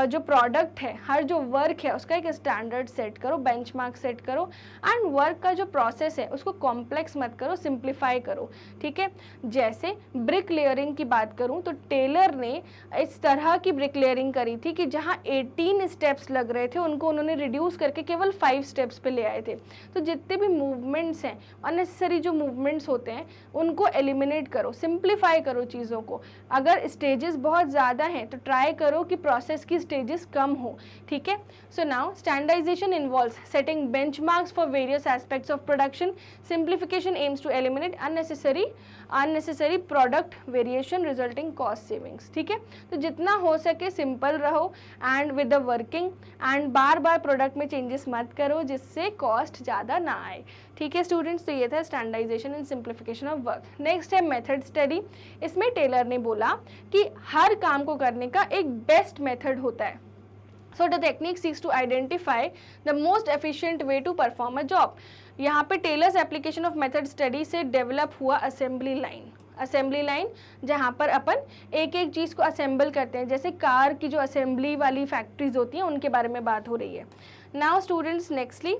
Speaker 1: जो प्रोडक्ट है, हर जो वर्क है, उसका एक स्टैंडर्ड सेट करो, बेंचमार्क सेट करो, एंड वर्क का जो प्रोसेस है उसको कॉम्प्लेक्स मत करो, सिंप्लीफाई करो, ठीक है। जैसे ब्रिक लेयरिंग की बात करूं तो टेलर ने इस तरह की ब्रिक लेयरिंग करी थी कि जहां 18 स्टेप्स लग रहे थे उनको उन्होंने रिड्यूस करके केवल 5 स्टेप्स पे ले आए थे। तो जितने भी मूवमेंट्स हैं, अननेसेसरी जो मूवमेंट्स होते हैं, उनको एलिमिनेट करो, सिंप्लीफाई करो चीज़ों को। अगर स्टेजेस बहुत ज़्यादा हैं तो ट्राई करो करो कि प्रोसेस की स्टेजेस कम हो, ठीक है। So now standardisation involves setting benchmarks for various aspects of production, simplification aims to eliminate unnecessary product variation resulting cost savings, ठीक है। तो जितना हो सके सिंपल रहो and with the working, and बार बार प्रोडक्ट में चेंजेस मत करो जिससे कॉस्ट ज़्यादा ना आए, ठीक है स्टूडेंट्स। तो ये था standardisation and simplification of work. Next है मेथड स्टडी। इसमें टेलर ने बोला कि हर काम को करने का एक बेस्ट मेथड होता है। So the technique seeks to identify the most efficient way to perform a job. यहाँ पे Taylor's application of method study से डेवलप हुआ असेंबली लाइन जहाँ पर अपन एक एक चीज़ को असेंबल करते हैं, जैसे कार की जो असेंबली वाली फैक्ट्रीज होती हैं उनके बारे में बात हो रही है। नाउ स्टूडेंट्स, नेक्स्टली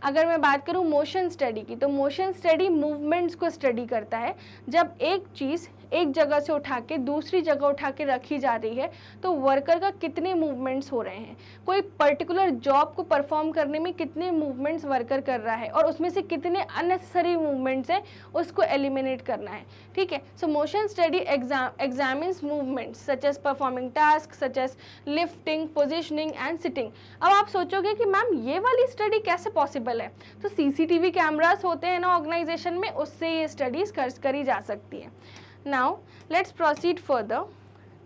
Speaker 1: अगर मैं बात करूँ मोशन स्टडी की, तो मोशन स्टडी मूवमेंट्स को स्टडी करता है। जब एक चीज़ एक जगह से उठा के दूसरी जगह उठा के रखी जा रही है तो वर्कर का कितने मूवमेंट्स हो रहे हैं, कोई पर्टिकुलर जॉब को परफॉर्म करने में कितने मूवमेंट्स वर्कर कर रहा है और उसमें से कितने अननेसेसरी मूवमेंट्स हैं उसको एलिमिनेट करना है, ठीक है। So motion study examines movements such as performing task such as lifting, positioning and sitting. अब आप सोचोगे कि मैम ये वाली स्टडी कैसे पॉसिबल है, तो सीसीटीवी कैमरास होते हैं ना ऑर्गेनाइजेशन में, उससे ये स्टडीज करी जा सकती है। Now let's proceed further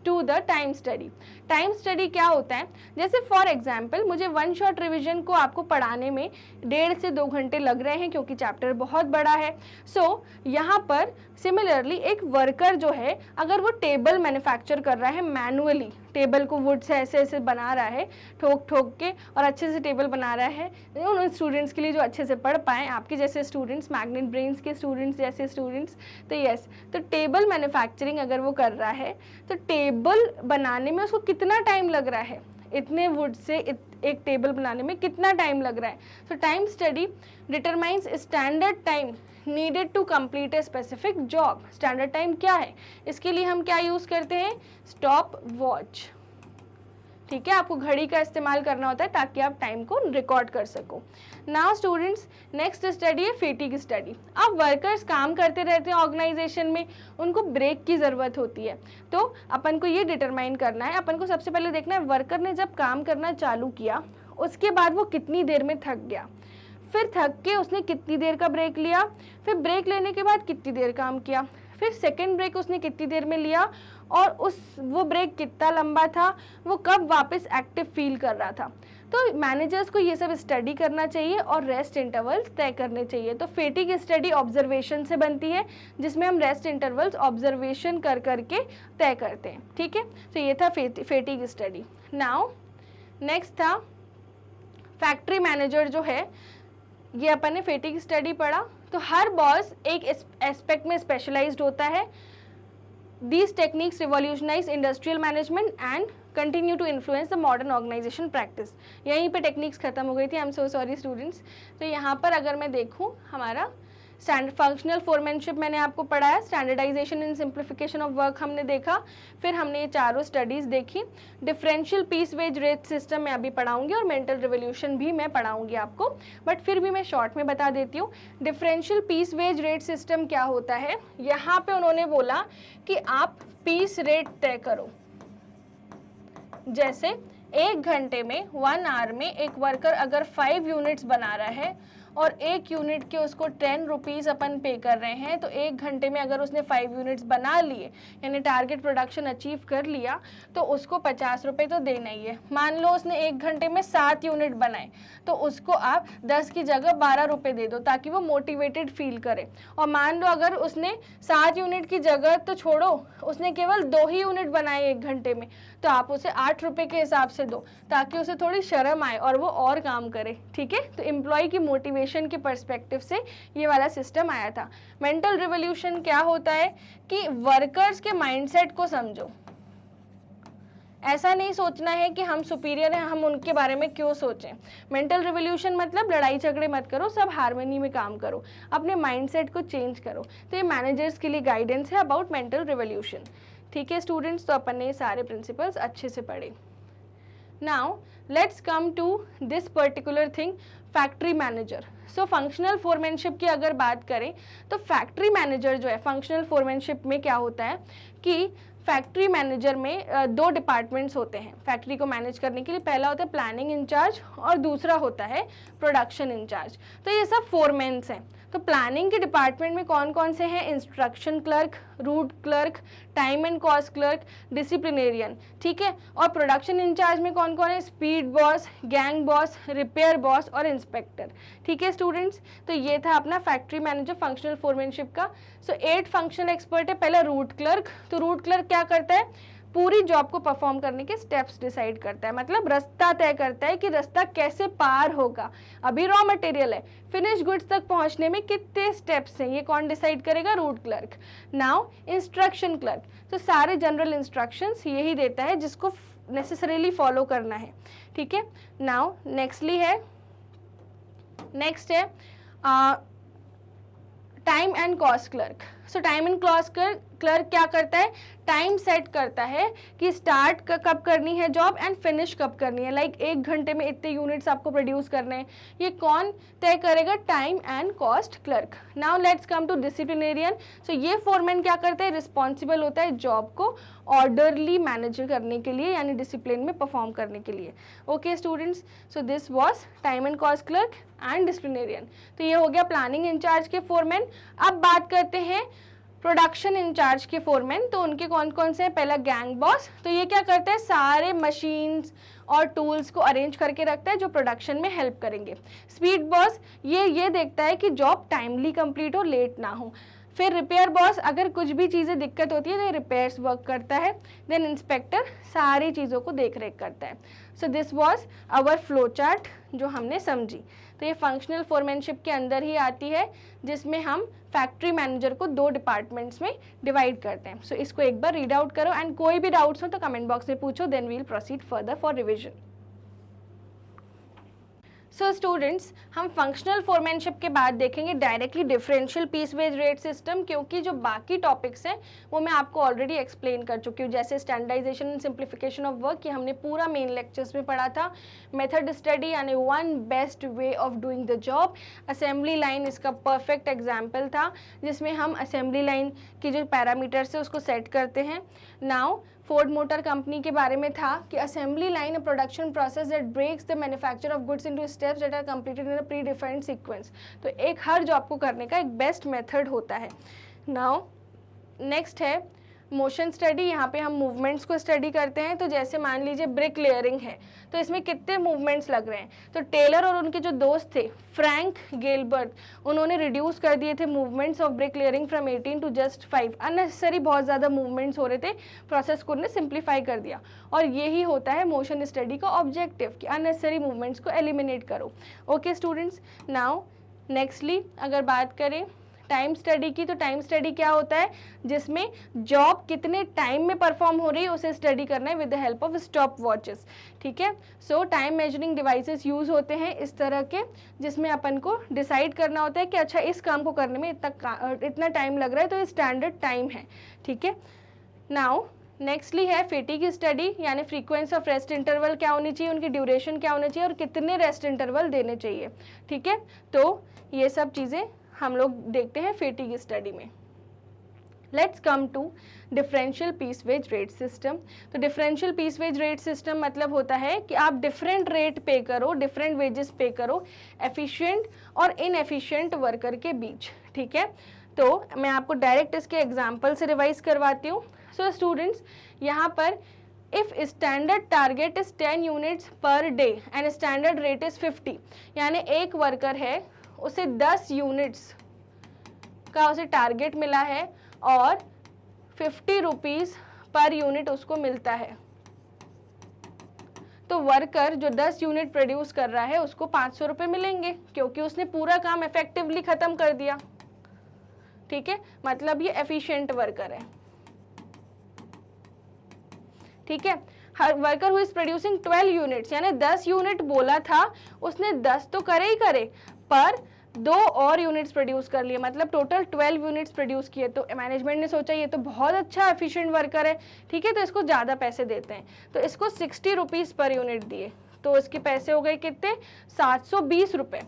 Speaker 1: to the time study. Time study क्या होता है, जैसे फॉर एग्जाम्पल मुझे वन शॉट रिविजन को आपको पढ़ाने में 1.5 से 2 घंटे लग रहे हैं क्योंकि चैप्टर बहुत बड़ा है। सो यहाँ पर सिमिलरली एक वर्कर जो है अगर वो टेबल मैन्युफैक्चर कर रहा है मैनुअली, टेबल को वुड से ऐसे ऐसे बना रहा है ठोक ठोक के और अच्छे से टेबल बना रहा है, उन स्टूडेंट्स के लिए जो अच्छे से पढ़ पाएँ, आपके जैसे स्टूडेंट्स, मैग्नेट ब्रेन्स के स्टूडेंट्स जैसे स्टूडेंट्स, तो यस, तो टेबल मैन्युफैक्चरिंग अगर वो कर रहा है तो टेबल बनाने में उसको कितना टाइम लग रहा है, इतने वुड से एक टेबल बनाने में कितना टाइम लग रहा है। So time study determines standard time needed to complete a specific job. Standard time क्या है, इसके लिए हम क्या यूज़ करते हैं, स्टॉप वॉच, ठीक है। आपको घड़ी का इस्तेमाल करना होता है ताकि आप टाइम को रिकॉर्ड कर सको। नाउ स्टूडेंट्स, नेक्स्ट स्टडी है फेटिग स्टडी। अब वर्कर्स काम करते रहते हैं ऑर्गेनाइजेशन में, उनको ब्रेक की ज़रूरत होती है, तो अपन को ये डिटरमाइन करना है, अपन को सबसे पहले देखना है वर्कर ने जब काम करना चालू किया उसके बाद वो कितनी देर में थक गया, फिर थक के उसने कितनी देर का ब्रेक लिया, फिर ब्रेक लेने के बाद कितनी देर काम किया, फिर सेकेंड ब्रेक उसने कितनी देर में लिया और वो ब्रेक कितना लंबा था, वो कब वापस एक्टिव फील कर रहा था। तो मैनेजर्स को ये सब स्टडी करना चाहिए और रेस्ट इंटरवल्स तय करने चाहिए। तो फेटिग स्टडी ऑब्जर्वेशन से बनती है जिसमें हम रेस्ट इंटरवल्स ऑब्जर्वेशन कर करके तय करते हैं, ठीक है। तो ये था फेटिग स्टडी। नाउ नेक्स्ट था फैक्ट्री मैनेजर जो है, ये अपन ने फेटिग स्टडी पढ़ा। तो हर बॉस एक एस्पेक्ट में स्पेशलाइज्ड होता है। These techniques revolutionize industrial management and continue to influence the modern organization practice. यहीं पे टेक्निक्स खत्म हो गई थी, I am so sorry students. तो यहाँ पर अगर मैं देखूँ हमारा स्टैंडर्ड फंक्शनल फोरमैनशिप मैंने आपको पढ़ाया, standardisation and simplification of work हमने देखा, फिर हमने ये चारों स्टडीज़ देखी। Differential piece wage rate system मैं अभी पढ़ाऊंगी और मेंटल रिवोल्यूशन भी मैं पढ़ाऊंगी आपको, बट फिर भी मैं शॉर्ट में बता देती हूँ। Differential piece wage rate system क्या होता है, यहाँ पे उन्होंने बोला कि आप पीस रेट तय करो। जैसे 1 घंटे में 1 आवर में एक वर्कर अगर 5 यूनिट्स बना रहा है और 1 यूनिट के उसको 10 रुपीज़ अपन पे कर रहे हैं, तो 1 घंटे में अगर उसने 5 यूनिट्स बना लिए यानी टारगेट प्रोडक्शन अचीव कर लिया तो उसको 50 रुपये तो देना ही है। मान लो उसने 1 घंटे में 7 यूनिट बनाए तो उसको आप 10 की जगह 12 रुपये दे दो ताकि वो मोटिवेटेड फील करे। और मान लो अगर उसने 7 यूनिट की जगह तो छोड़ो, उसने केवल 2 ही यूनिट बनाए 1 घंटे में, तो आप उसे 8 रुपये के हिसाब से दो ताकि उसे थोड़ी शर्म आए और वो और काम करे, ठीक है। तो एम्प्लॉय की मोटिवेशन के पर्सपेक्टिव से ये वाला सिस्टम आया था। मेंटल रिवोल्यूशन क्या होता है कि वर्कर्स के माइंडसेट को समझो। ऐसा नहीं सोचना है कि हम सुपीरियर हैं, हम उनके बारे में क्यों सोचें। मेंटल रिवोल्यूशन मतलब लड़ाई झगड़े मत करो, सब हार्मनी में काम करो, अपने माइंडसेट को चेंज करो। तो ये मैनेजर्स के लिए गाइडेंस है अबाउट मेंटल रिवोल्यूशन, ठीक है स्टूडेंट्स। तो अपन ने ये सारे प्रिंसिपल्स अच्छे से पढ़े। Now let's come to this particular thing, factory manager. So functional foremanship की अगर बात करें तो फैक्ट्री मैनेजर जो है, फंक्शनल फोरमैनशिप में क्या होता है कि फैक्ट्री मैनेजर में दो डिपार्टमेंट्स होते हैं फैक्ट्री को मैनेज करने के लिए। पहला होता है प्लानिंग इंचार्ज और दूसरा होता है प्रोडक्शन इंचार्ज। तो ये सब फोरमैन्स हैं। तो प्लानिंग के डिपार्टमेंट में कौन कौन से हैं? Instruction clerk, root clerk, time and cost clerk, disciplinarian, ठीक है। और प्रोडक्शन इंचार्ज में कौन कौन है? Speed boss, gang boss, repair boss और इंस्पेक्टर, ठीक है स्टूडेंट्स। तो ये था अपना फैक्ट्री मैनेजर फंक्शनल फोरमैनशिप का। सो 8 फंक्शनल एक्सपर्ट है। पहला रूट क्लर्क। तो रूट क्लर्क क्या करता है? पूरी जॉब को परफॉर्म करने के स्टेप्स डिसाइड करता है, मतलब रास्ता तय करता है कि रास्ता कैसे पार होगा। अभी रॉ मटेरियल है, फिनिश गुड्स तक पहुंचने में कितने स्टेप्स हैं, ये कौन डिसाइड करेगा? Root clerk. Now instruction clerk, तो सारे जनरल इंस्ट्रक्शंस यही देता है जिसको नेसेसरीली फॉलो करना है, ठीक है। नाउ नेक्स्ट है time and cost clerk. So time and cost clerk क्या करता है? टाइम सेट करता है कि स्टार्ट कब करनी है जॉब एंड फिनिश कब करनी है। लाइक 1 घंटे में इतने यूनिट्स आपको प्रोड्यूस करने हैं, ये कौन तय करेगा? Time and cost clerk. Now let's come to disciplinarian. So ये फोरमैन क्या करता है? रिस्पॉन्सिबल होता है जॉब को ऑर्डरली मैनेज करने के लिए, यानी डिसिप्लिन में परफॉर्म करने के लिए। Okay students, so this was time and cost clerk and disciplinarian. तो ये हो गया प्लानिंग इंचार्ज के फोरमैन। अब बात करते हैं प्रोडक्शन इंचार्ज के फोरमैन। तो उनके कौन कौन से हैं? पहला गैंग बॉस। तो ये क्या करता है? सारे मशीन्स और टूल्स को अरेंज करके रखता है जो प्रोडक्शन में हेल्प करेंगे। स्पीड बॉस ये देखता है कि जॉब टाइमली कंप्लीट हो, लेट ना हो। फिर रिपेयर बॉस, अगर कुछ भी चीज़ें दिक्कत होती है तो ये रिपेयर्स वर्क करता है। देन इंस्पेक्टर सारी चीज़ों को देख रेख करता है। So this was our flow chart जो हमने समझी। तो ये फंक्शनल फोरमैनशिप के अंदर ही आती है, जिसमें हम फैक्ट्री मैनेजर को 2 डिपार्टमेंट्स में डिवाइड करते हैं। सो इसको एक बार रीड आउट करो एंड कोई भी डाउट्स हो तो कमेंट बॉक्स में पूछो, then we'll proceed further for revision. So students, हम फंक्शनल फोरमैनशिप के बाद देखेंगे directly differential piece wage rate system, क्योंकि जो बाकी टॉपिक्स हैं वो मैं आपको ऑलरेडी एक्सप्लेन कर चुकी हूँ, जैसे standardisation and simplification of work, ये हमने पूरा मेन लेक्चर्स में पढ़ा था। मेथड स्टडी यानी one best way of doing the job. Assembly line इसका परफेक्ट एग्जाम्पल था, जिसमें हम असेंबली लाइन की जो पैरामीटर्स है उसको सेट करते हैं। नाउ फोर्ड मोटर कंपनी के बारे में था कि assembly line a production process that breaks the manufacture of goods into steps that are completed in a predefined sequence. तो एक हर जॉब को करने का एक बेस्ट मेथड होता है। नाउ नेक्स्ट है मोशन स्टडी। यहाँ पे हम मूवमेंट्स को स्टडी करते हैं। तो जैसे मान लीजिए ब्रिक लेयरिंग है, तो इसमें कितने मूवमेंट्स लग रहे हैं। तो टेलर और उनके जो दोस्त थे फ्रैंक गेलबर्ट, उन्होंने रिड्यूस कर दिए थे movements of brick layering from 18 to just 5। Unnecessary बहुत ज़्यादा मूवमेंट्स हो रहे थे, प्रोसेस को उन्होंने सिंप्लीफाई कर दिया। और यही होता है मोशन स्टडी का ऑब्जेक्टिव कि अननेसेसरी मूवमेंट्स को एलिमिनेट करो। ओके स्टूडेंट्स, नाउ नेक्स्टली अगर बात करें टाइम स्टडी की, तो टाइम स्टडी क्या होता है? जिसमें जॉब कितने टाइम में परफॉर्म हो रही है उसे स्टडी करना है with the help of stop watches, ठीक है। So time measuring devices use होते हैं इस तरह के, जिसमें अपन को डिसाइड करना होता है कि अच्छा इस काम को करने में इतना टाइम लग रहा है, तो ये स्टैंडर्ड टाइम है, ठीक है। नाउ नेक्स्टली है फैटिग स्टडी, यानी फ्रीक्वेंसी ऑफ रेस्ट इंटरवल क्या होनी चाहिए, उनकी ड्यूरेशन क्या होनी चाहिए और कितने रेस्ट इंटरवल देने चाहिए, ठीक है। तो ये सब चीज़ें हम लोग देखते हैं फैटिग स्टडी में। Let's come to differential piece wage rate system. तो differential piece wage rate system मतलब होता है कि आप डिफरेंट रेट पे करो, डिफरेंट वेजेस पे करो एफिशिएंट और इनएफिशिएंट वर्कर के बीच, ठीक है। तो मैं आपको डायरेक्ट इसके एग्जाम्पल से रिवाइज करवाती हूँ। सो स्टूडेंट्स, यहाँ पर if standard target is 10 units per day and standard rate is 50, यानी एक वर्कर है उसे 10 यूनिट्स का उसे टारगेट मिला है और 50 रुपीज़ पर यूनिट उसको मिलता है। तो वर्कर जो 10 यूनिट प्रोड्यूस कर रहा है उसको 500 रुपये मिलेंगे, क्योंकि उसने पूरा काम इफेक्टिवली ख़त्म कर दिया, ठीक है। मतलब ये एफिशिएंट वर्कर है, ठीक है। हर worker who is producing 12 units, यानी 10 यूनिट बोला था उसने 10 तो करे ही करे, पर 2 और यूनिट्स प्रोड्यूस कर लिए, मतलब टोटल 12 यूनिट्स प्रोड्यूस किए। तो मैनेजमेंट ने सोचा ये तो बहुत अच्छा एफिशिएंट वर्कर है, ठीक है, तो इसको ज़्यादा पैसे देते हैं। तो इसको 60 रुपीज़ पर यूनिट दिए, तो इसके पैसे हो गए कितने? 720 रुपये।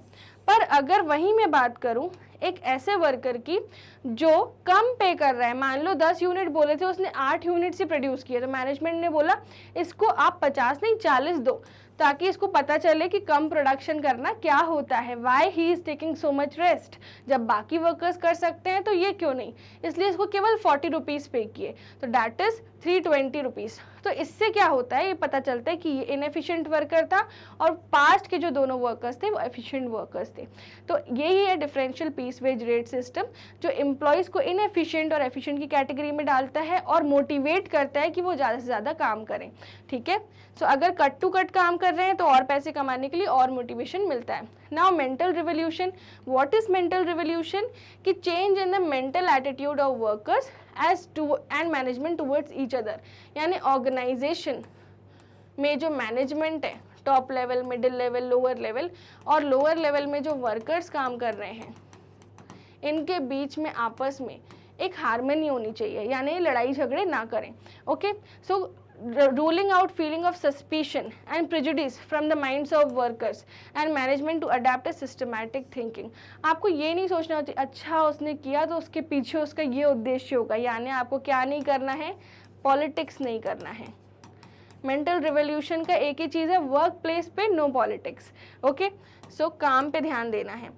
Speaker 1: पर अगर वहीं मैं बात करूं एक ऐसे वर्कर की जो कम पे कर रहा है, मान लो 10 यूनिट बोले थे, उसने 8 यूनिट से प्रोड्यूस किए, तो मैनेजमेंट ने बोला इसको आप 50 नहीं 40 दो, ताकि इसको पता चले कि कम प्रोडक्शन करना क्या होता है, why he is taking so much rest, जब बाकी वर्कर्स कर सकते हैं तो ये क्यों नहीं, इसलिए इसको केवल 40 रुपीज़ पे किए, तो डैट इज 320 रुपीज़। तो इससे क्या होता है, ये पता चलता है कि ये इनएफिशिएंट वर्कर था और पास्ट के जो दोनों वर्कर्स थे वो एफिशिएंट वर्कर्स थे। तो यही है differential piece wage rate system, जो एम्प्लॉयज़ को इनएफिशिएंट और एफिशिएंट की कैटेगरी में डालता है और मोटिवेट करता है कि वो ज़्यादा से ज़्यादा काम करें। ठीक है, सो अगर कट टू कट काम कर रहे हैं तो और पैसे कमाने के लिए और मोटिवेशन मिलता है। Now mental revolution, what is mental revolution? कि change in the mental attitude of workers as to and management towards each other, यानी ऑर्गेनाइजेशन में जो मैनेजमेंट है, top level, middle level, lower level, और लोअर लेवल में जो workers काम कर रहे हैं, इनके बीच में आपस में एक हार्मनी होनी चाहिए, यानी लड़ाई झगड़े ना करें। Okay, so ruling out feeling of suspicion and prejudice from the minds of workers and management to adapt a systematic thinking। आपको ये नहीं सोचना होती अच्छा उसने किया तो उसके पीछे उसका ये उद्देश्य होगा, यानी आपको क्या नहीं करना है, पॉलिटिक्स नहीं करना है। मेंटल रिवोल्यूशन का एक ही चीज़ है, वर्क प्लेस पे नो पॉलिटिक्स। ओके, सो काम पे ध्यान देना है।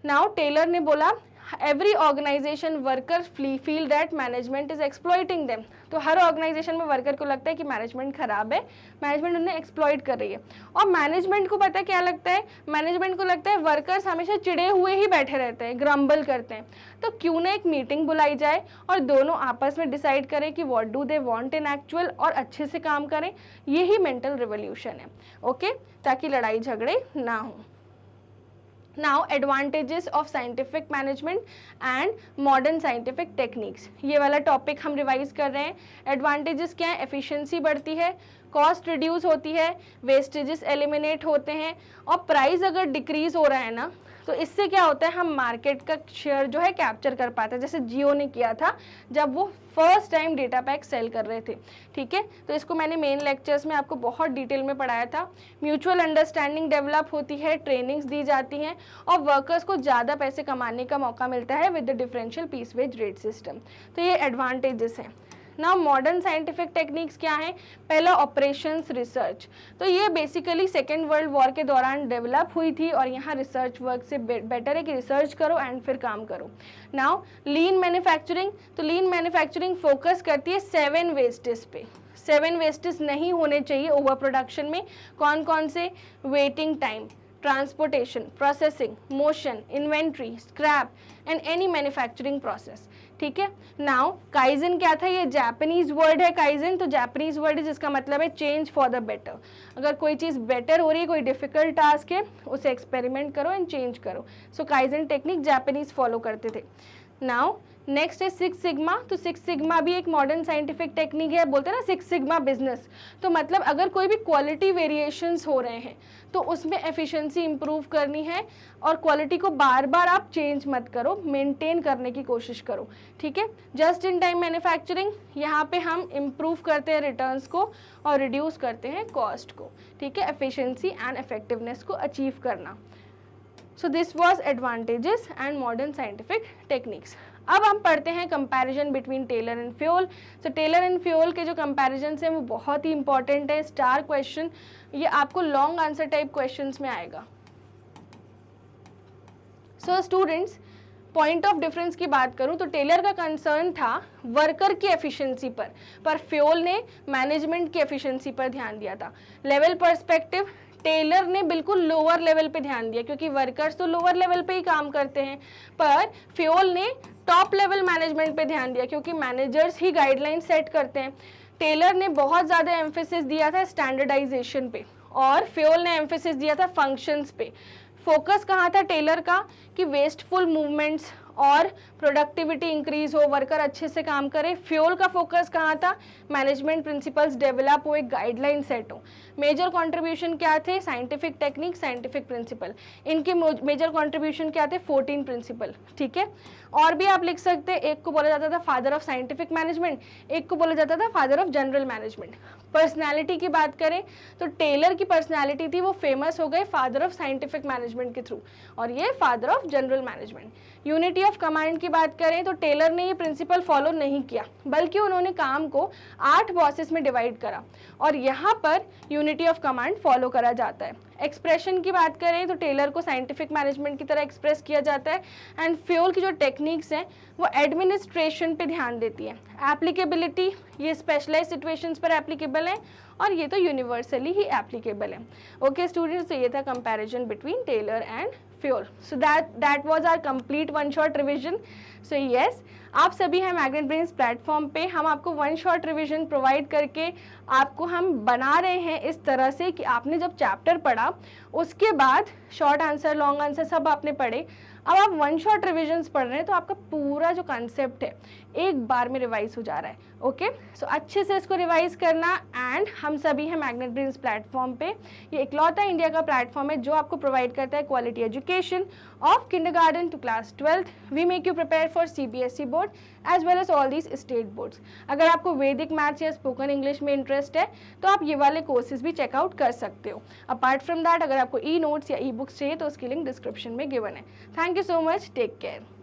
Speaker 1: नाउ टेलर ने बोला every organisation worker feel that management is exploiting them. तो हर ऑर्गेनाइजेशन में वर्कर को लगता है कि मैनेजमेंट खराब है, मैनेजमेंट उन्हें एक्सप्लॉइट कर रही है। और मैनेजमेंट को पता है क्या लगता है, मैनेजमेंट को लगता है वर्कर्स हमेशा चिड़े हुए ही बैठे रहते हैं, ग्रम्बल करते हैं, तो क्यों ना एक मीटिंग बुलाई जाए और दोनों आपस में डिसाइड करें कि what do they want in actual, और अच्छे से काम करें। यही मेंटल रिवोल्यूशन है। ओके, ताकि लड़ाई झगड़े ना हो। Now advantages of scientific management and modern scientific techniques, ये वाला टॉपिक हम रिवाइज कर रहे हैं। एडवांटेजेस क्या है, एफिशिएंसी बढ़ती है, कॉस्ट रिड्यूस होती है, वेस्टेजेस एलिमिनेट होते हैं, और प्राइस अगर डिक्रीज हो रहा है ना, तो इससे क्या होता है, हम मार्केट का शेयर जो है कैप्चर कर पाते हैं, जैसे जियो ने किया था जब वो first time data pack sell कर रहे थे। ठीक है, तो इसको मैंने मेन लेक्चर्स में आपको बहुत डिटेल में पढ़ाया था। म्यूचुअल अंडरस्टैंडिंग डेवलप होती है, ट्रेनिंग्स दी जाती हैं, और वर्कर्स को ज़्यादा पैसे कमाने का मौका मिलता है with the differential piece wage rate system. तो ये एडवांटेजेस हैं। नाउ मॉडर्न साइंटिफिक टेक्निक्स क्या है? पहला ऑपरेशंस रिसर्च, तो ये बेसिकली सेकेंड वर्ल्ड वॉर के दौरान डेवलप हुई थी, और यहाँ रिसर्च वर्क से बेटर है कि रिसर्च करो एंड फिर काम करो। नाउ लीन मैन्युफैक्चरिंग, तो लीन मैन्युफैक्चरिंग फोकस करती है 7 वेस्टेज पे। 7 वेस्टेज नहीं होने चाहिए ओवर प्रोडक्शन में। कौन कौन से? Waiting time, transportation, processing, motion, inventory, scrap and any manufacturing process. ठीक है, नाउ काइजन क्या था? ये जापानीज वर्ड है काइजन, तो जापानीज वर्ड है जिसका मतलब है चेंज फॉर द बेटर। अगर कोई चीज़ बेटर हो रही है, कोई डिफिकल्ट टास्क है, उसे एक्सपेरिमेंट करो एंड चेंज करो। सो काइजन टेक्निक जापानीज फॉलो करते थे। नाउ नेक्स्ट है 6 सिग्मा, तो 6 सिग्मा भी एक मॉडर्न साइंटिफिक टेक्निक है। बोलते हैं ना 6 सिग्मा बिजनेस, तो मतलब अगर कोई भी क्वालिटी वेरिएशंस हो रहे हैं तो उसमें एफिशिएंसी इंप्रूव करनी है, और क्वालिटी को बार बार आप चेंज मत करो, मेंटेन करने की कोशिश करो। ठीक है, जस्ट इन टाइम मैन्युफैक्चरिंग, यहाँ पे हम इम्प्रूव करते हैं रिटर्न्स को और रिड्यूस करते हैं कॉस्ट को। ठीक है, एफिशिएंसी एंड इफेक्टिवनेस को अचीव करना। So this was advantages and modern scientific techniques. अब हम पढ़ते हैं comparison between Taylor and Fayol. सो टेलर एंड फ्यूल के जो कंपैरिजन हैं वो बहुत ही इंपॉर्टेंट है, स्टार क्वेश्चन, ये आपको लॉन्ग आंसर टाइप क्वेश्चंस में आएगा। So students, point of difference की बात करूं तो टेलर का कंसर्न था वर्कर की एफिशिएंसी पर फ्यूल ने मैनेजमेंट की एफिशिएंसी पर ध्यान दिया था। लेवल पर्सपेक्टिव, टेलर ने बिल्कुल लोअर लेवल पे ध्यान दिया, क्योंकि वर्कर्स तो लोअर लेवल पे ही काम करते हैं, पर फ्यूल ने टॉप लेवल मैनेजमेंट पे ध्यान दिया, क्योंकि मैनेजर्स ही गाइडलाइन सेट करते हैं। टेलर ने बहुत ज़्यादा एम्फेसिस दिया था स्टैंडर्डाइजेशन पे, और फ्यूल ने एम्फेसिस दिया था फंक्शंस पे। फोकस कहाँ था टेलर का? कि वेस्टफुल मूवमेंट्स और प्रोडक्टिविटी इंक्रीज हो, वर्कर अच्छे से काम करे। फ्यूल का फोकस कहाँ था? मैनेजमेंट प्रिंसिपल्स डेवलप हो, एक गाइडलाइन सेट हो। मेजर कंट्रीब्यूशन क्या थे? Scientific technique, scientific principle. इनके मेजर कंट्रीब्यूशन क्या थे? 14 प्रिंसिपल। ठीक है, और भी आप लिख सकते हैं, एक को बोला जाता था फादर ऑफ साइंटिफिक मैनेजमेंट, एक को बोला जाता था father of general management. Personality की बात करें तो टेलर की पर्सनैलिटी थी, वो फेमस हो गए फादर ऑफ साइंटिफिक मैनेजमेंट के थ्रू, और ये father of general management. Unity of command की बात करें तो टेलर ने ये प्रिंसिपल फॉलो नहीं किया, बल्कि उन्होंने काम को 8 बॉसेस में डिवाइड करा, और यहाँ पर यूनिटी ऑफ कमांड फॉलो करा जाता है। एक्सप्रेशन की बात करें तो टेलर को साइंटिफिक मैनेजमेंट की तरह एक्सप्रेस किया जाता है, एंड फ्योल की जो टेक्निक्स हैं वो एडमिनिस्ट्रेशन पे ध्यान देती है। एप्लीकेबिलिटी, ये स्पेशलाइज सिचुएशंस पर एप्लीकेबल है, और ये तो यूनिवर्सली ही एप्लीकेबल है। ओके स्टूडेंट्स, तो ये था comparison between Taylor and Fayol. So that was our complete one shot revision. So yes, आप सभी हैं मैग्नेट ब्रेन्स प्लेटफॉर्म पे, हम आपको वन शॉट रिविजन प्रोवाइड करके आपको हम बना रहे हैं इस तरह से कि आपने जब चैप्टर पढ़ा उसके बाद शॉर्ट आंसर, लॉन्ग आंसर सब आपने पढ़े, अब आप वन शॉट रिविजन्स पढ़ रहे हैं तो आपका पूरा जो कंसेप्ट है एक बार में रिवाइज हो जा रहा है। ओके, सो अच्छे से इसको रिवाइज करना। एंड हम सभी हैं मैग्नेट ब्रेन्स प्लेटफॉर्म पे, ये इकलौता इंडिया का प्लेटफॉर्म है जो आपको प्रोवाइड करता है quality education of kindergarten to class 12th। We make you prepare for CBSE board as well as all these state boards. अगर आपको वैदिक मैथ्स या स्पोकन इंग्लिश में इंटरेस्ट है तो आप ये वाले कोर्सेज भी चेकआउट कर सकते हो। अपार्ट फ्रॉम दैट, अगर आपको ई नोट्स या ई बुक्स चाहिए तो उसकी लिंक डिस्क्रिप्शन में गिवन है। Thank you so much, take care.